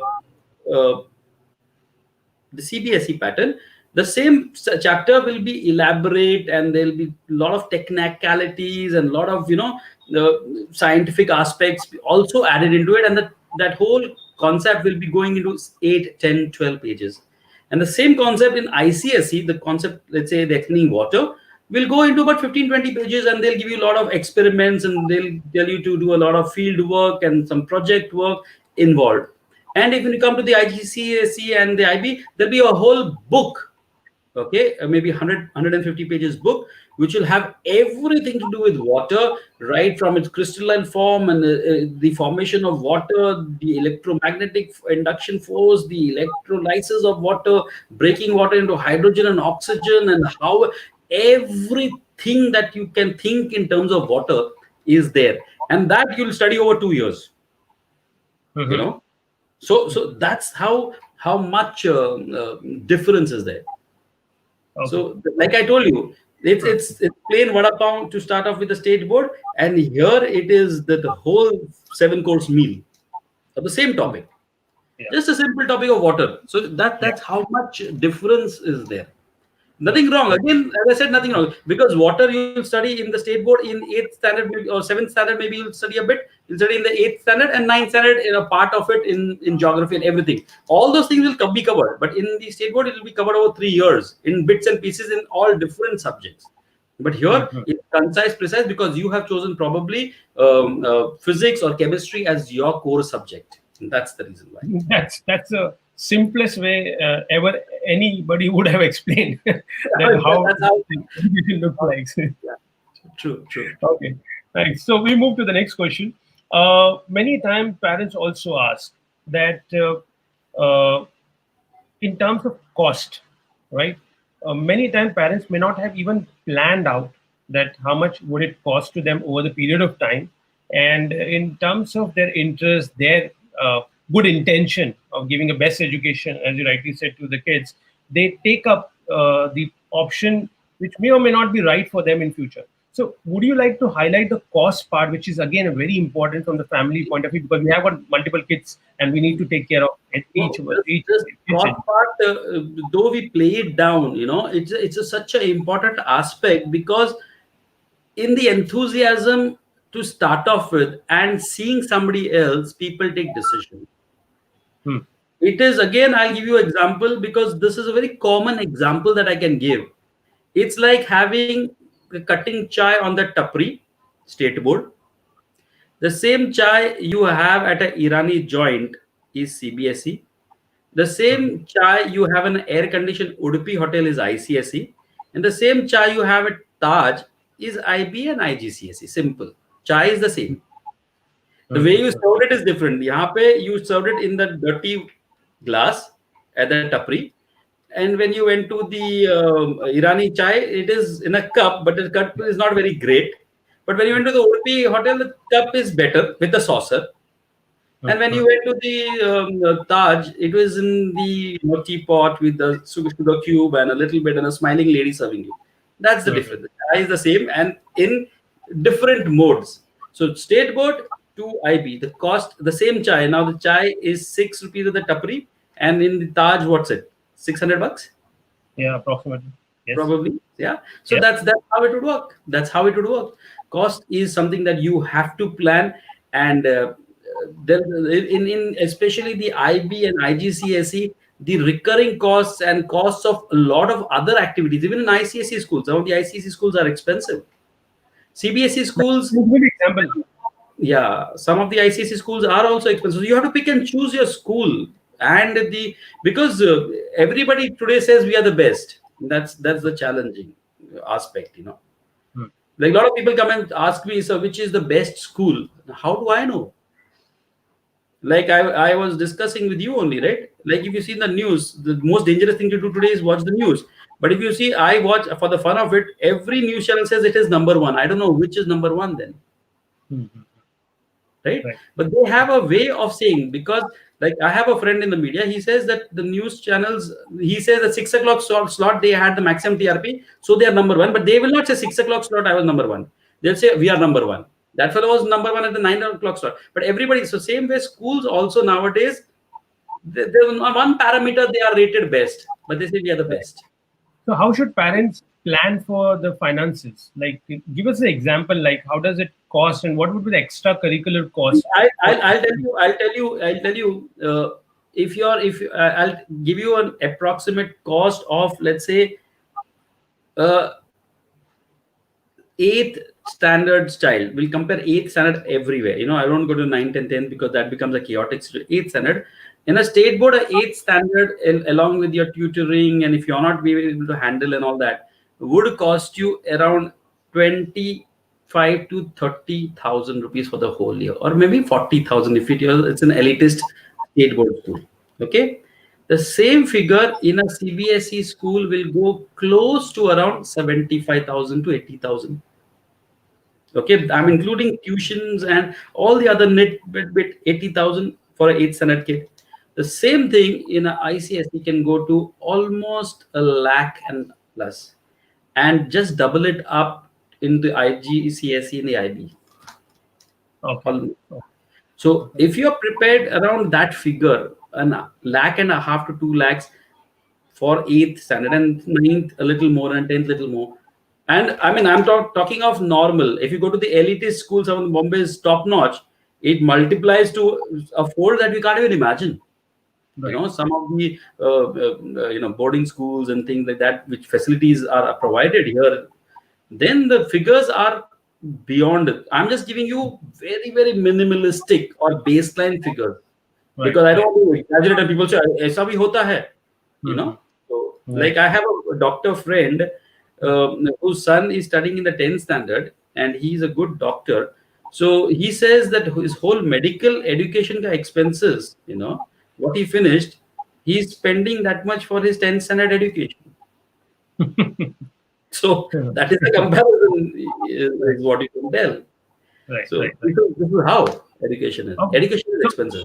the CBSE pattern, the same chapter will be elaborate, and there'll be a lot of technicalities and a lot of, the scientific aspects also added into it, and that whole concept will be going into 8, 10, 12 pages. And the same concept in ICSE, the concept, let's say, the explaining water, will go into about 15, 20 pages, and they'll give you a lot of experiments, and they'll tell you to do a lot of field work and some project work involved. And if you come to the IGCSE and the IB, there'll be a whole book, okay, maybe 150 pages book, which will have everything to do with water, right from its crystalline form and the formation of water, the electromagnetic induction force, the electrolysis of water, breaking water into hydrogen and oxygen, and how everything that you can think in terms of water is there. And that you'll study over 2 years, you Mm-hmm. know. So that's how much difference is there. Okay. So, like I told you, it's plain vada pav to start off with the state board, and here it is the whole 7 course meal of the same Okay. topic, Yeah. just a simple topic of water. So Yeah. that's how much difference is there. Okay. Nothing wrong. Okay. Again, as I said, nothing wrong, because water you'll study in the state board in 8th standard, maybe, or 7th standard. Maybe you'll study a bit. You'll study in the 8th standard and 9th standard in a part of it in geography and everything. All those things will be covered, but in the state board it will be covered over 3 years in bits and pieces in all different subjects. But here Mhm. it's concise, precise, because you have chosen probably physics or chemistry as your core subject. And that's the reason why. That's the simplest way ever anybody would have explained that how That's how. education looks like. Yeah, true, true. Okay, thanks. So we move to the next question. Many times parents also ask that in terms of cost, right? Many times parents may not have even planned out that how much would it cost to them over the period of time, and in terms of their interest, their good intention of giving a best education, as you rightly said, to the kids, they take up the option which may or may not be right for them in future. So, would you like to highlight the cost part, which is again very important from the family point of view, because we have got multiple kids and we need to take care of each No, of this, each. this each cost part, though we play it down, such an important aspect, because in the enthusiasm to start off with and seeing somebody else, people take decision. Hmm. It is, again, I'll give you example because this is a very common example that I can give. It's like having cutting chai on the tapri, state board. The same chai you have at a Irani joint is CBSE. The same chai you have in an air-conditioned Udupi hotel is ICSE. And the same chai you have at Taj is IB and IGCSE. Simple. Chai is the same. The way you served it is different. यहाँ पे you served it in the dirty glass at the tapri. And when you went to the Irani chai, it is in a cup, but the cup is not very great. But when you went to the Udupi hotel, the cup is better with the saucer. And when you went to the Taj, it was in the teapot with the sugar cube and a little bit and a smiling lady serving you. That's the difference. The chai is the same and in different modes. So state board to IB, the cost, the same chai. Now the chai is 6 rupees at the tapri, and in the Taj, what's it? 600 bucks? Yeah, approximately. Yes. Probably. Yeah. So Yeah. that's how it would work. That's how it would work. Cost is something that you have to plan, and there in especially the IB and IGCSE, the recurring costs and costs of a lot of other activities, even in ICSE schools. Some of the ICSE schools are expensive. CBSE schools, Good example. yeah, some of the ICSE schools are also expensive. So you have to pick and choose your school, and the because everybody today says we are the best. That's the challenging aspect. Hmm. Like a lot of people come and ask me, so which is the best school? How do I know? Like I was discussing with you only, right? Like if you see the news, the most dangerous thing to do today is watch the news. But if you see, I watch for the fun of it. Every news channel says it is number one. I don't know which is number one then. Hmm. Right? Right. But they have a way of saying, because like I have a friend in the media, he says that the news channels, he says that 6 o'clock slot they had the maximum TRP, so they are number one. But they will not say 6 o'clock slot I was number one. They'll say we are number one. That fellow was number one at the 9 o'clock slot. But everybody, so same way schools also nowadays, there's one parameter they are rated best, but they say we are the best. So, how should parents plan for the finances? Like, give us an example. Like, how does it cost, and what would be the extracurricular cost? I'll tell you. I'll give you an approximate cost of, let's say, uh, eighth standard child. We'll compare eighth standard everywhere. I don't go to 9, 10, 10 because that becomes a chaotic situation. Eighth standard in a state board, a eighth standard along with your tutoring, and if you're not be able to handle and all that, would cost you around 25 to 30,000 rupees for the whole year, or maybe 40,000 if it's an elitist state board school. Okay. The same figure in a CBSE school will go close to around 75,000 to 80,000. Okay, I'm including tuitions and all the other net bit 80,000 for an 8th standard kid. The same thing in a ICSE can go to almost a lakh and plus, and just double it up into IGCSE and the IB. Okay. So if you're prepared around that figure, a lakh and a half to 2 lakhs for 8th standard, and 9th a little more, and 10th little more. And I mean, I'm talking of normal. If you go to the elitist schools, some of Bombay is top notch. It multiplies to a fold that we can't even imagine. Right. Some of the boarding schools and things like that, which facilities are provided here. then the figures are beyond it. I'm just giving you very, very minimalistic or baseline figures Right, because I don't right. want to exaggerate and people say, "ऐसा भी होता है," you Mm-hmm. know. So, Right. like I have a doctor friend whose son is studying in the 10th standard, and he's a good doctor. So he says that his whole medical education ka expenses, what he finished, he's spending that much for his 10th standard education. So that is the comparison Right, is what you can tell. right, So right, right. this is how education is. Okay. Education is So, expensive.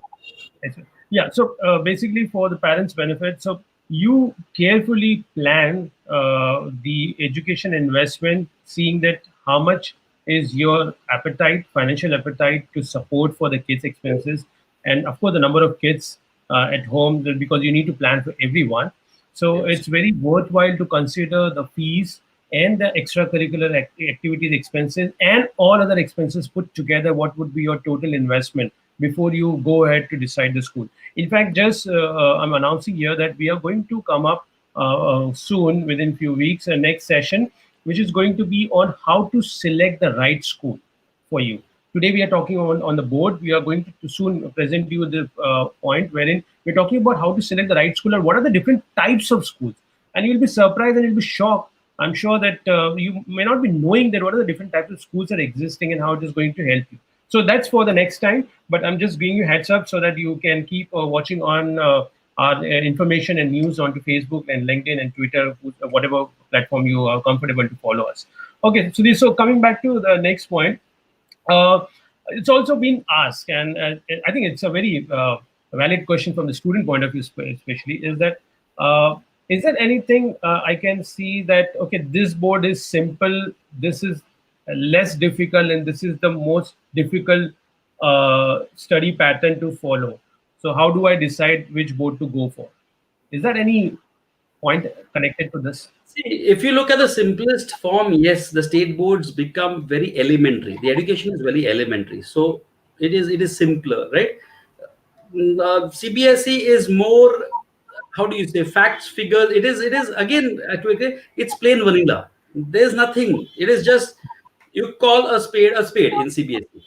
yes, sir. Yeah. So basically, for the parents' benefit, so you carefully plan the education investment, seeing that how much is your appetite, financial appetite to support for the kids' expenses, and of course the number of kids at home, because you need to plan for everyone. So Yes. it's very worthwhile to consider the fees and the extracurricular activities expenses and all other expenses put together. What would be your total investment before you go ahead to decide the school? In fact, just I'm announcing here that we are going to come up soon, within few weeks, a next session, which is going to be on how to select the right school for you. Today we are talking on the board. We are going to soon present you the point wherein we're talking about how to select the right school and what are the different types of schools. And you'll be surprised and you'll be shocked. I'm sure that you may not be knowing that what are the different types of schools are existing and how it is going to help you. So that's for the next time. But I'm just giving you heads up so that you can keep watching on our information and news onto Facebook and LinkedIn and Twitter, whatever platform you are comfortable to follow us. Okay, so coming back to the next point, uh, it's also been asked, and I think it's a very valid question from the student point of view, especially, is there anything I can see that, okay, this board is simple, this is less difficult, and this is the most difficult study pattern to follow. So how do I decide which board to go for? Is there any point connected to this? See, if you look at the simplest form, yes, the state boards become very elementary. The education is very elementary, so it is simpler, right? CBSE is more, how do you say, facts, figures. It is again, it's plain vanilla. There's nothing. It is just you call a spade in CBSE,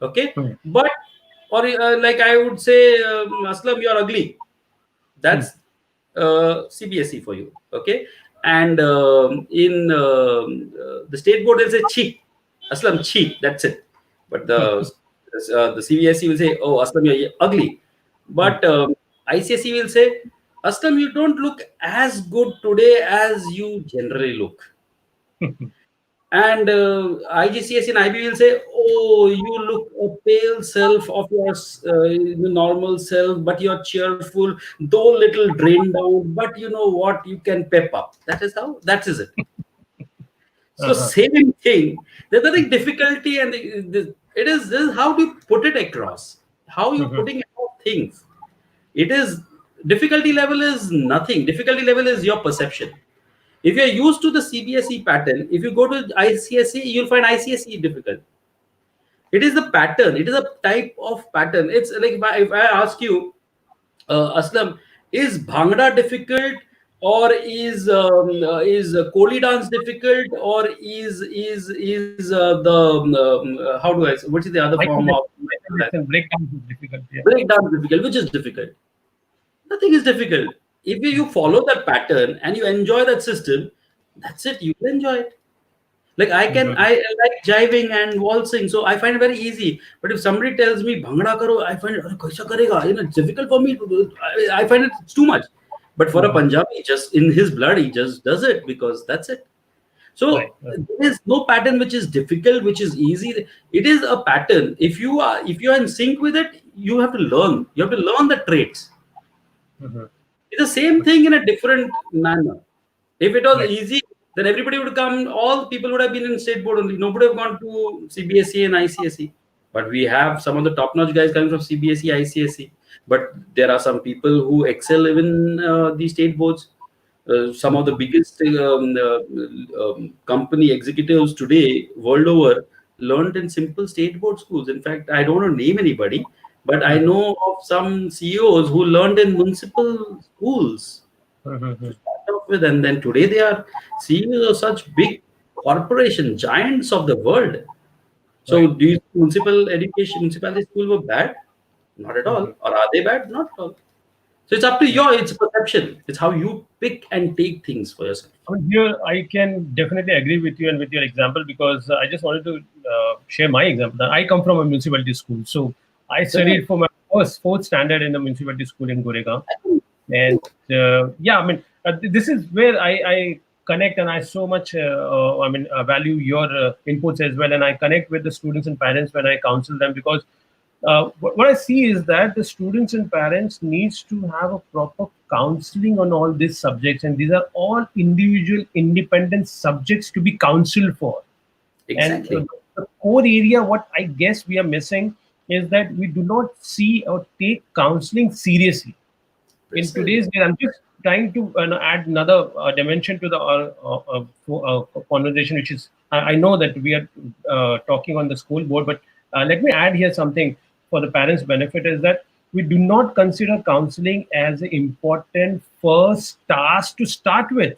okay? Hmm. But or like I would say, Aslam, you're ugly. Hmm. That's CBSE for you, okay? And in the state board, they'll say cheat, Aslam cheat. That's it. But the CBSE will say, oh, Aslam, you're ugly. Hmm. But ICSE will say, Aslam, you don't look as good today as you generally look. And IGCSE and IB will say, "Oh, you look a pale self of your normal self, but you're cheerful, though little drained down. But you know what? You can pep up." That is how. That is it. So Uh-huh. same thing. There's nothing difficulty, and it is this is how do you put it across? How you Mhm. putting across things? It is difficulty level is nothing. Difficulty level is your perception. If you're used to the CBSE pattern, if you go to ICSE, you'll find ICSE difficult. It is the pattern. It is a type of pattern. It's like if I ask you, Aslam, is Bhangra difficult, or is Koli dance difficult, or is the how do I say, what is the other form of I can listen. Breakdown is difficult. Yeah. break dance difficult? Which is difficult? Nothing is difficult. If you follow that pattern and you enjoy that system, that's it. You will enjoy it. Like Mhm. I like jiving and waltzing, so I find it very easy. But if somebody tells me bhangra karo, I find it, "Arey, kaisa karega?" It's difficult for me to do. I find it's too much. But for a Mhm. Punjabi, just in his blood, he just does it because that's it. Right. So Right. there is no pattern which is difficult, which is easy. It is a pattern. If you are in sync with it, you have to learn. You have to learn the traits. Mhm. It's the same thing in a different manner. If it was Right. easy, then everybody would come. All people would have been in state board only. Nobody would have gone to CBSE and ICSE. But we have some of the top-notch guys coming from CBSE, ICSE. But there are some people who excel even the state boards. Some of the Mhm. biggest company executives today world over learned in simple state board schools. In fact, I don't want to name anybody, but I Mhm. know of some CEOs who learned in municipal schools to Mhm. start off with, and then today they are CEOs of such big corporation giants of the world. So Right. do you think municipality school were bad? Not at all. Mhm. Or are they bad? Not at all. So it's up to it's perception. It's how you pick and take things for yourself. I mean, here I can definitely agree with you and with your example, because I just wanted to share my example. I come from a municipality school, so I Correct. studied for my first fourth standard in the municipality school in Goregaon. And yeah, I mean, this is where I connect, and I so much value your inputs as well, and I connect with the students and parents when I counsel them, because what I see is that the students and parents needs to have a proper counseling on all these subjects, and these are all individual independent subjects to be counseled for. And Exactly. the core area, what I guess we are missing, is that we do not see or take counseling seriously in today's Precisely. day. I'm just trying to add another dimension to the conversation, which is, I know that we are talking on the school board, but let me add here something for the parents' benefit, is that we do not consider counseling as an important first task to start with.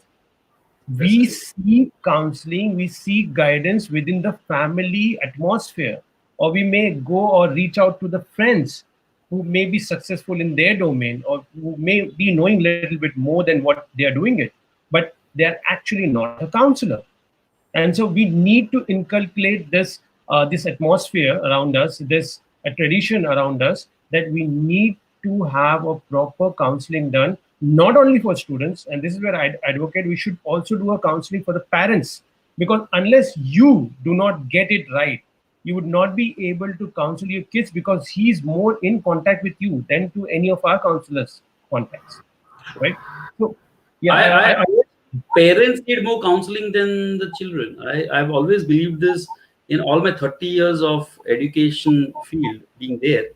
We Precisely. seek counseling, we seek guidance within the family atmosphere, or we may go or reach out to the friends who may be successful in their domain, or who may be knowing a little bit more than what they are doing it, but they are actually not a counselor. And so we need to inculcate this atmosphere around us, this a tradition around us, that we need to have a proper counseling done, not only for students, and this is where I advocate we should also do a counseling for the parents, because unless you do not get it right, you would not be able to counsel your kids, because he's more in contact with you than to any of our counselors contacts, right? So yeah, I parents need more counseling than the children. I've always believed this in all my 30 years of education field being there.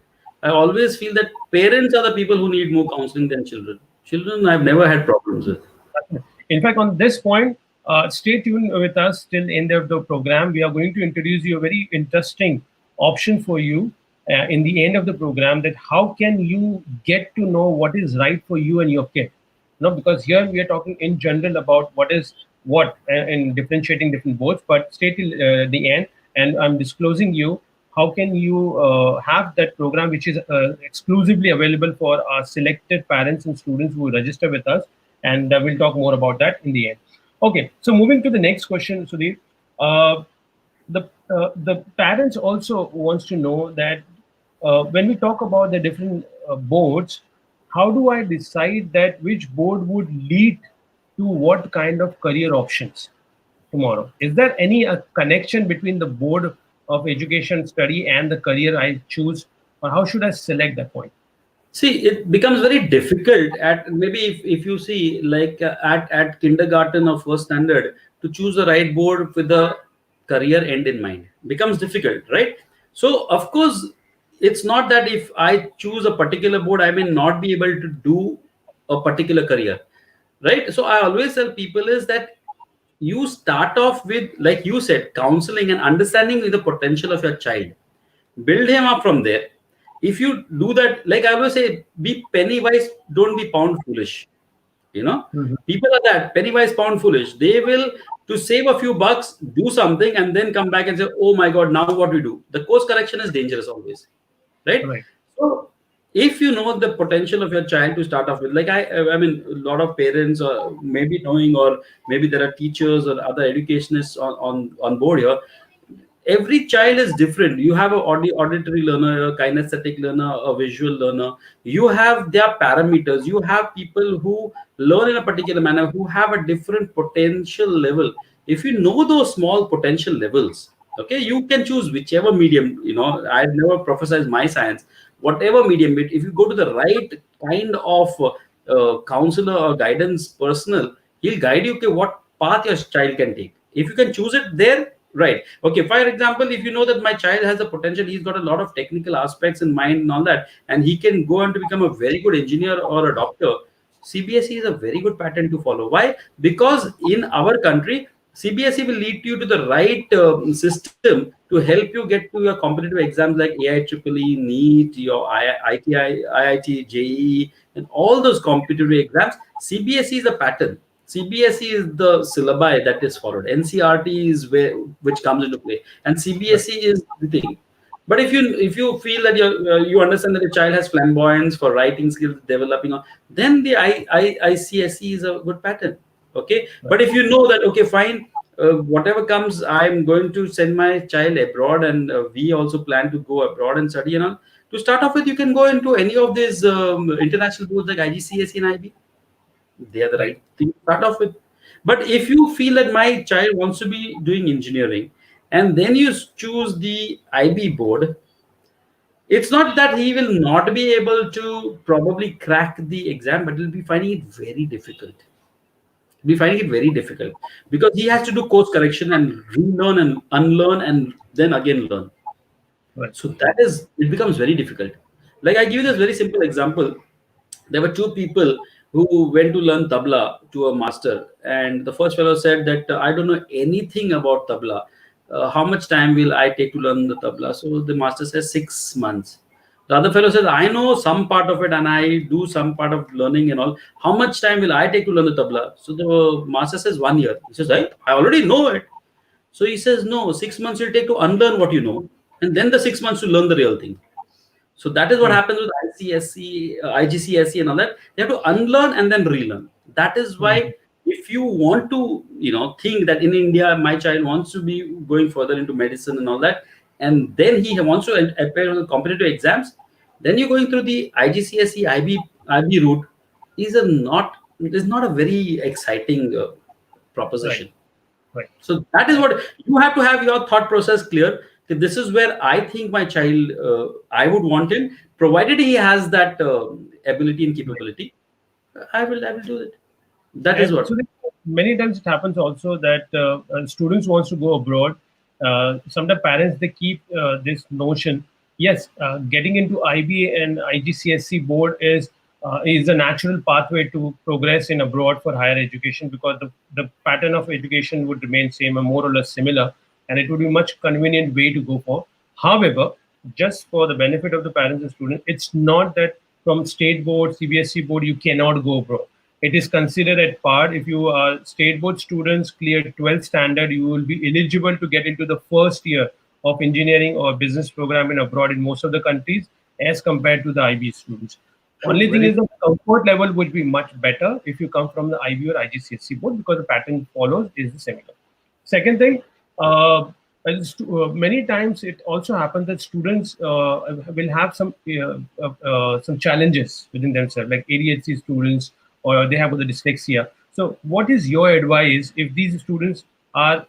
I always feel that parents are the people who need more counseling than children. Children I've never had problems with. In fact, on this point, stay tuned with us till the end of the program. We are going to introduce you a very interesting option for you in the end of the program, that how can you get to know what is right for you and your kid. Because here we are talking in general about what is what and differentiating different boards, but stay till the end, and I'm disclosing you how can you have that program, which is exclusively available for our selected parents and students who register with us, and we'll talk more about that in the end. Okay, so moving to the next question, Sudhir. Uh, the parents also wants to know that when we talk about the different boards, how do I decide that which board would lead to what kind of career options tomorrow? Is there any connection between the board of education study and the career I choose, or how should I select that point? See, it becomes very difficult at maybe if you see like at kindergarten or first standard to choose the right board with the career end in mind becomes difficult, right? So of course, it's not that if I choose a particular board, I may not be able to do a particular career, right? So I always tell people is that you start off with, like you said, counseling and understanding the potential of your child, build him up from there. If you do that, like I always say, be penny wise, don't be pound foolish. You know, Mhm. people are that penny wise, pound foolish. They will, to save a few bucks, do something and then come back and say, oh my god, now what we do? The course correction is dangerous always, right? Right. So if you know the potential of your child to start off with, like I mean, a lot of parents maybe knowing, or maybe there are teachers or other educationists on board here. Every child is different. You have a auditory learner, a kinesthetic learner, a visual learner. You have their parameters. You have people who learn in a particular manner, who have a different potential level. If you know those small potential levels, okay, you can choose whichever medium. I never prophesize my science. Whatever medium, if you go to the right kind of counselor or guidance personal, he'll guide you, okay, what path your child can take. If you can choose it there, right? Okay, for example, if you know that my child has a potential, he's got a lot of technical aspects in mind and all that, and he can go on to become a very good engineer or a doctor. CBSE is a very good pattern to follow. Why? Because in our country, CBSE will lead you to the right system to help you get to your competitive exams like AIEEE, NEET, your IIT, JEE, and all those competitive exams. CBSE is a pattern. CBSE is the syllabi that is followed. NCRT is where which comes into play, and Right. CBSE is the thing. But if you feel that you understand that your child has flamboyance for writing skills developing, then the ICSE is a good pattern. Okay, Right. but if you know that, okay, fine, whatever comes, I'm going to send my child abroad, and we also plan to go abroad and study and all. To start off with, you can go into any of these international boards like IGCSE and IB. They are the Right. right thing to start off with. But if you feel that my child wants to be doing engineering, and then you choose the IB board, it's not that he will not be able to probably crack the exam, but he'll be finding it very difficult. He'll be finding it very difficult because he has to do course correction and relearn and unlearn and then again learn. Right. So that is, it becomes very difficult. Like I give you this very simple example. There were two people who went to learn tabla to a master, and the first fellow said that I don't know anything about tabla. How much time will I take to learn the tabla? So the master says 6 months. The other fellow says, I know some part of it and I do some part of learning and all. How much time will I take to learn the tabla? So the master says 1 year. He says, I already know it. So he says, no, 6 months will take to unlearn what you know, and then the 6 months to learn the real thing. So that is what Right. happens with ICSE, IGCSE, and all that. They have to unlearn and then relearn. That is why, Mhm. if you want to, think that in India my child wants to be going further into medicine and all that, and then he wants to appear on the competitive exams, then you're going through the IGCSE, IB route. Is not a very exciting Right. proposition. Right. So that is what you have to have your thought process clear. That this is where I think my child, I would want him, provided he has that ability and Right. capability. I will do it. That is And what. so many times it happens also that students wants to go abroad. Sometimes parents they keep this notion. Yes, getting into IB and IGCSE board is a natural pathway to progress in abroad for higher education because the pattern of education would remain same or more or less similar, and it would be much convenient way to go for. However, just for the benefit of the parents and students, it's not that from state board, CBSE board, you cannot go abroad. It is considered at par. If you are state board students clear 12th standard, you will be eligible to get into the first year of engineering or business program in abroad in most of the countries as compared to the IB students. True. Only thing Very is the comfort level would be much better if you come from the IB or IGCSE board because the pattern follows is similar. Second thing, many times it also happens that students will have some challenges within themselves, like ADHD students, or they have the dyslexia. So, what is your advice if these students are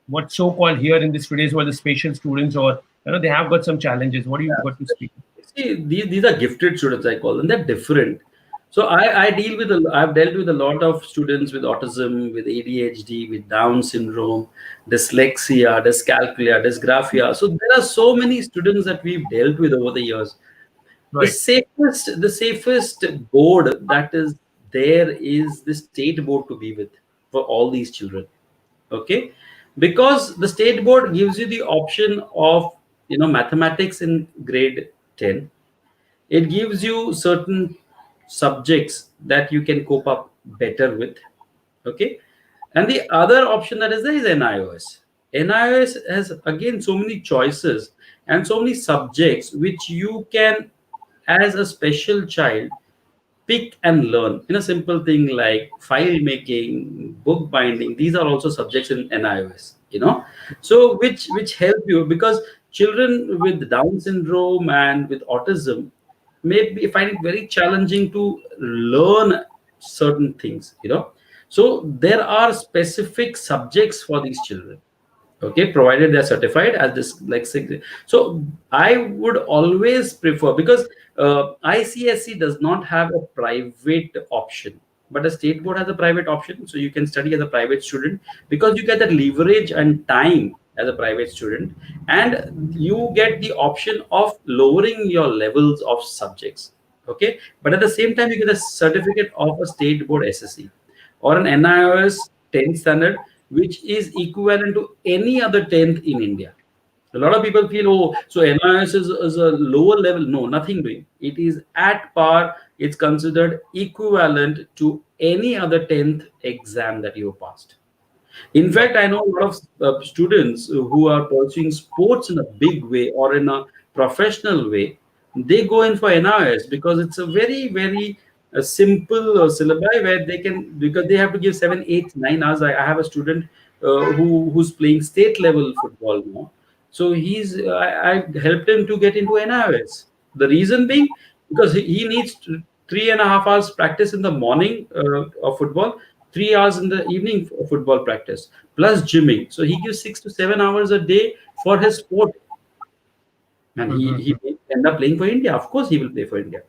what so-called here in this today's world the special students, or they have got some challenges? What do you got to speak? See, these are gifted students, I call them. They're different. So I've dealt with a lot of students with autism, with ADHD, with Down syndrome, dyslexia, dyscalculia, dysgraphia. So there are so many students that we've dealt with over the years. The Right, safest, the safest board that is there is the state board to be with for all these children. Okay, because the state board gives you the option of mathematics in grade 10. It gives you certain subjects that you can cope up better with. Okay, and the other option that is there is NIOS. NIOS has again so many choices and so many subjects which you can, as a special child, pick and learn in a simple thing like file making, book binding. These are also subjects in NIOS, so which help you, because children with Down syndrome and with autism may be find it very challenging to learn certain things, so there are specific subjects for these children. Okay, provided they're certified as this, like so I would always prefer, because ICSE does not have a private option, but the state board has a private option, so you can study as a private student because you get that leverage and time as a private student, and you get the option of lowering your levels of subjects. Okay, but at the same time you get a certificate of a state board SSE or an NIOS 10th standard, which is equivalent to any other 10th in India. A lot of people feel, oh, so NIS is a lower level. No, nothing doing. It is at par it's considered equivalent to any other 10th exam that you passed. In Right. fact, I know a lot of students who are pursuing sports in a big way or in a professional way. They go in for NIS because it's a very, very simple syllabi where they can, because they have to give 7, 8, 9 hours. I have a student who's playing state level football now. So I helped him to get into NIS. The reason being because he needs 3.5 hours practice in the morning of football, 3 hours in the evening for football practice, plus gymming. So he gives 6 to 7 hours a day for his sport, and he Mm-hmm. may end up playing for India. Of course, he will play for India. Mm-hmm.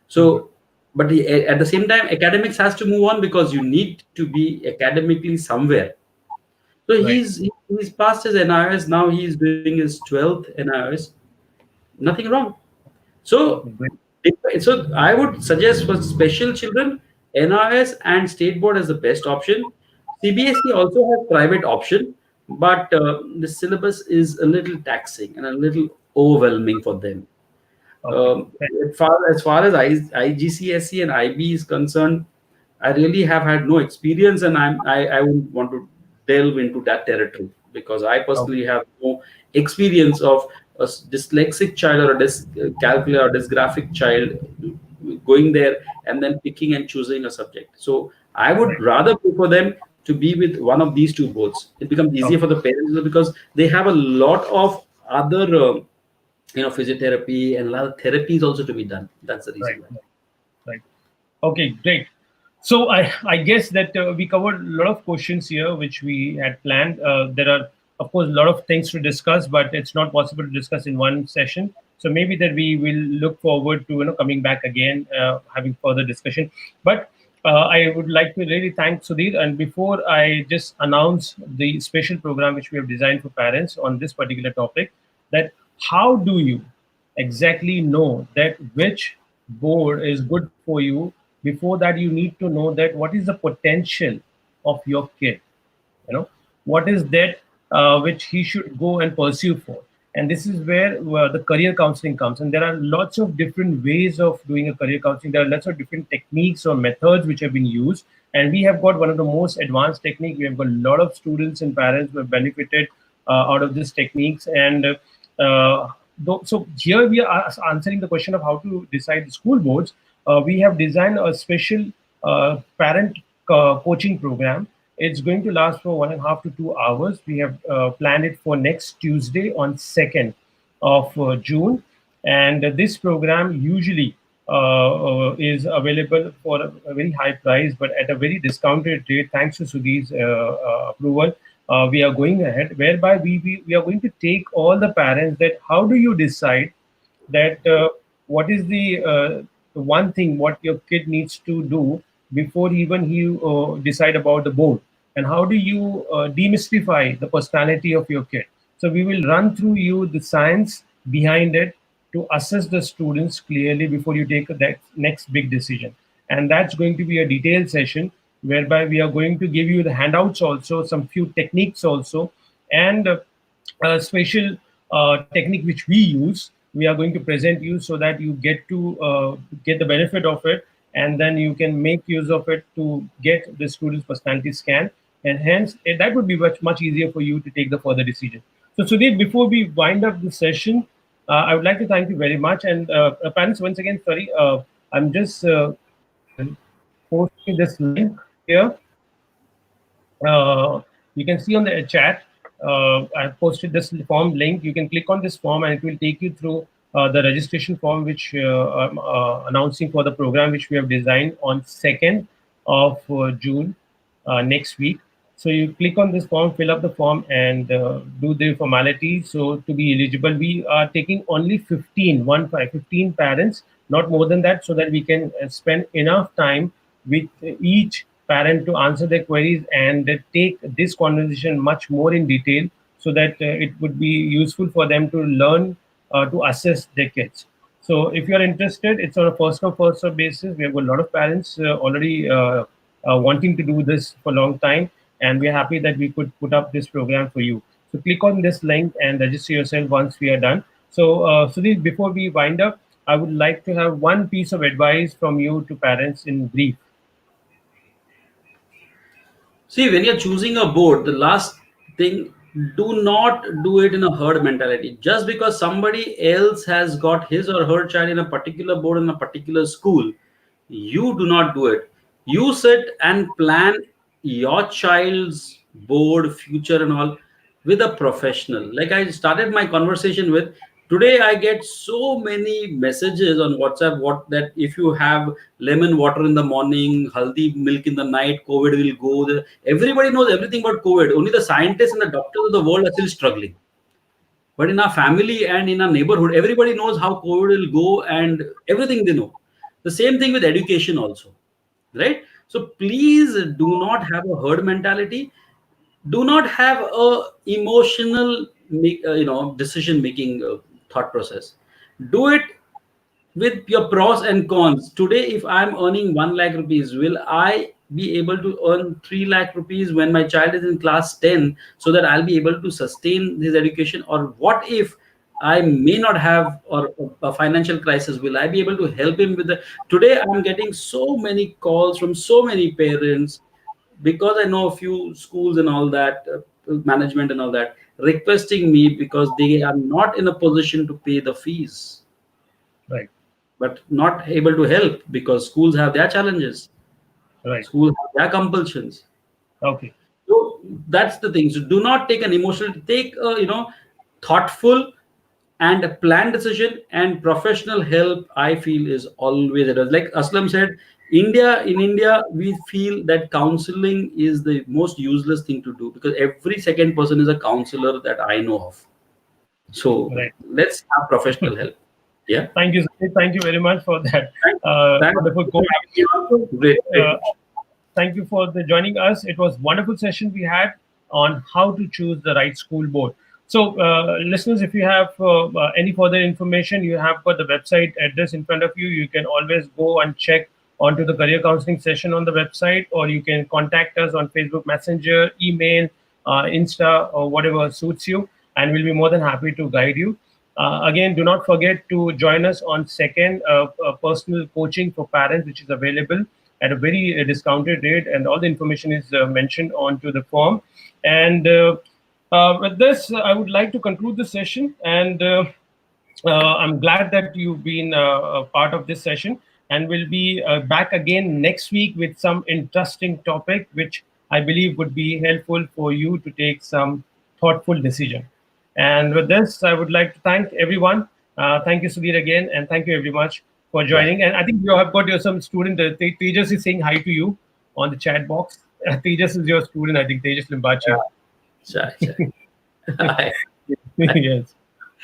So, but at the same time, academics has to move on because you need to be academically somewhere. So Right. he's passed his NIS. Now he's doing his 12th NIS. Nothing wrong. So, Okay. Great. so I would suggest for special children, NIS and state board is the best option. CBSE also has private option, but the syllabus is a little taxing and a little overwhelming for them. Okay. As far as IGCSE and IB is concerned, I really have had no experience, and I wouldn't want to delve into that territory because I Okay. personally have no experience of a dyslexic child or a dyscalculia or dysgraphic child going there and then picking and choosing a subject. So I would Right. rather prefer them to be with one of these two boards. It becomes easier Okay. for the parents because they have a lot of other physiotherapy and a lot of therapies also to be done. That's the Right. reason why. Right. Right. Okay, great. So I guess that we covered a lot of questions here which we had planned. There are, of course, a lot of things to discuss, but it's not possible to discuss in one session. So maybe that we will look forward to coming back again, having further discussion. But I would like to really thank Sudhir. And before I just announce the special program which we have designed for parents on this particular topic, that how do you exactly know that which board is good for you? Before that, you need to know that what is the potential of your kid, what is that which he should go and pursue for. And this is where the career counseling comes, and there are lots of different ways of doing a career counseling. There are lots of different techniques or methods which have been used, and we have got one of the most advanced technique. We have got a lot of students and parents who have benefited out of these techniques. And so here we are answering the question of how to decide the school boards. We have designed a special parent coaching program. It's going to last for 1.5 to 2 hours. We have planned it for next Tuesday on 2nd of June. And this program usually is available for a very high price, but at a very discounted rate, thanks to Sudhi's approval. We are going ahead, whereby we are going to take all the parents that how do you decide that what is the one thing what your kid needs to do before even he decide about the board, and how do you demystify the personality of your kid. So we will run through you the science behind it to assess the students clearly before you take that next big decision. And that's going to be a detailed session whereby we are going to give you the handouts also, some few techniques also, and a special technique which we use. We are going to present you so that you get to get the benefit of it, and then you can make use of it to get the student's personality scan, and hence that would be much easier for you to take the further decision. So Sudhir, before we wind up the session, I would like to thank you very much. And parents, once again, sorry, I'm just posting this link here. You can see on the chat, I posted this form link. You can click on this form and it will take you through the registration form, which I'm announcing for the program, which we have designed on 2nd of June next week. So you click on this form, fill up the form, and do the formality. So to be eligible, we are taking only 15 parents, not more than that, so that we can spend enough time with each parent to answer their queries and take this conversation much more in detail, so that it would be useful for them to learn to assess their kids. So if you are interested, it's on a first come first serve basis. We have a lot of parents already wanting to do this for a long time, and we're happy that we could put up this program for you. So click on this link and register yourself once we are done. So Sudhir, before we wind up, I would like to have one piece of advice from you to parents in brief. See, when you're choosing a board, the last thing, do not do it in a herd mentality. Just because somebody else has got his or her child in a particular board in a particular school, you do not do it. You sit and plan your child's board, future, and all with a professional. Like I started my conversation with, today I get so many messages on WhatsApp what that if you have lemon water in the morning, haldi milk in the night, COVID will go. Everybody knows everything about COVID. Only the scientists and the doctors of the world are still struggling. But in our family and in our neighborhood, everybody knows how COVID will go and everything they know. The same thing with education also, right? So please do not have a herd mentality. Do not have a emotional, decision making thought process. Do it with your pros and cons. Today, if I'm earning 1 lakh rupees, will I be able to earn 3 lakh rupees when my child is in class 10 so that I'll be able to sustain his education? Or what if I may not have or a financial crisis? Will I be able to help him with the? Today, I'm getting so many calls from so many parents because I know a few schools and all that, management and all that, requesting me because they are not in a position to pay the fees Right, but not able to help because schools have their challenges, right. schools have their compulsions. Okay, So that's the thing. So do not take an emotional, take a thoughtful and a planned decision, and professional help. I feel is always it. Like Aslam said, in India we feel that counseling is the most useless thing to do because every second person is a counselor that I know of. So right. let's have professional help. Yeah. Thank you, Sudhir. Thank you very much for that Thanks wonderful for quote. having me on. Also, Great, great. thank you for the joining us. It was wonderful session we had on how to choose the right school board. So, listeners, if you have any further information, you have got the website address in front of you. You can always go and check onto the career counseling session on the website, or you can contact us on Facebook Messenger, email, Insta, or whatever suits you, and we'll be more than happy to guide you. Again, do not forget to join us on second personal coaching for parents, which is available at a very discounted rate, and all the information is mentioned onto the form. And with this, I would like to conclude the session, and I'm glad that you've been a part of this session, and we'll be back again next week with some interesting topic, which I believe would be helpful for you to take some thoughtful decision. And with this, I would like to thank everyone. Thank you, Sudhir, again, and thank you very much for Bye. joining. And I think you have got your some student. Tejas is saying hi to you on the chat box. Tejas is your student, I think. Tejas Limbachi. Sure, sure. Hi. Yes.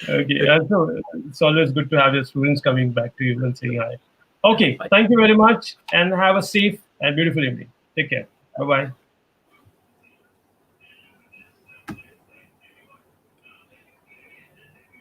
Okay. So it's always good to have your students coming back to you and saying hi. Okay. Bye. Thank you very much and have a safe and beautiful evening. Take care. Bye bye.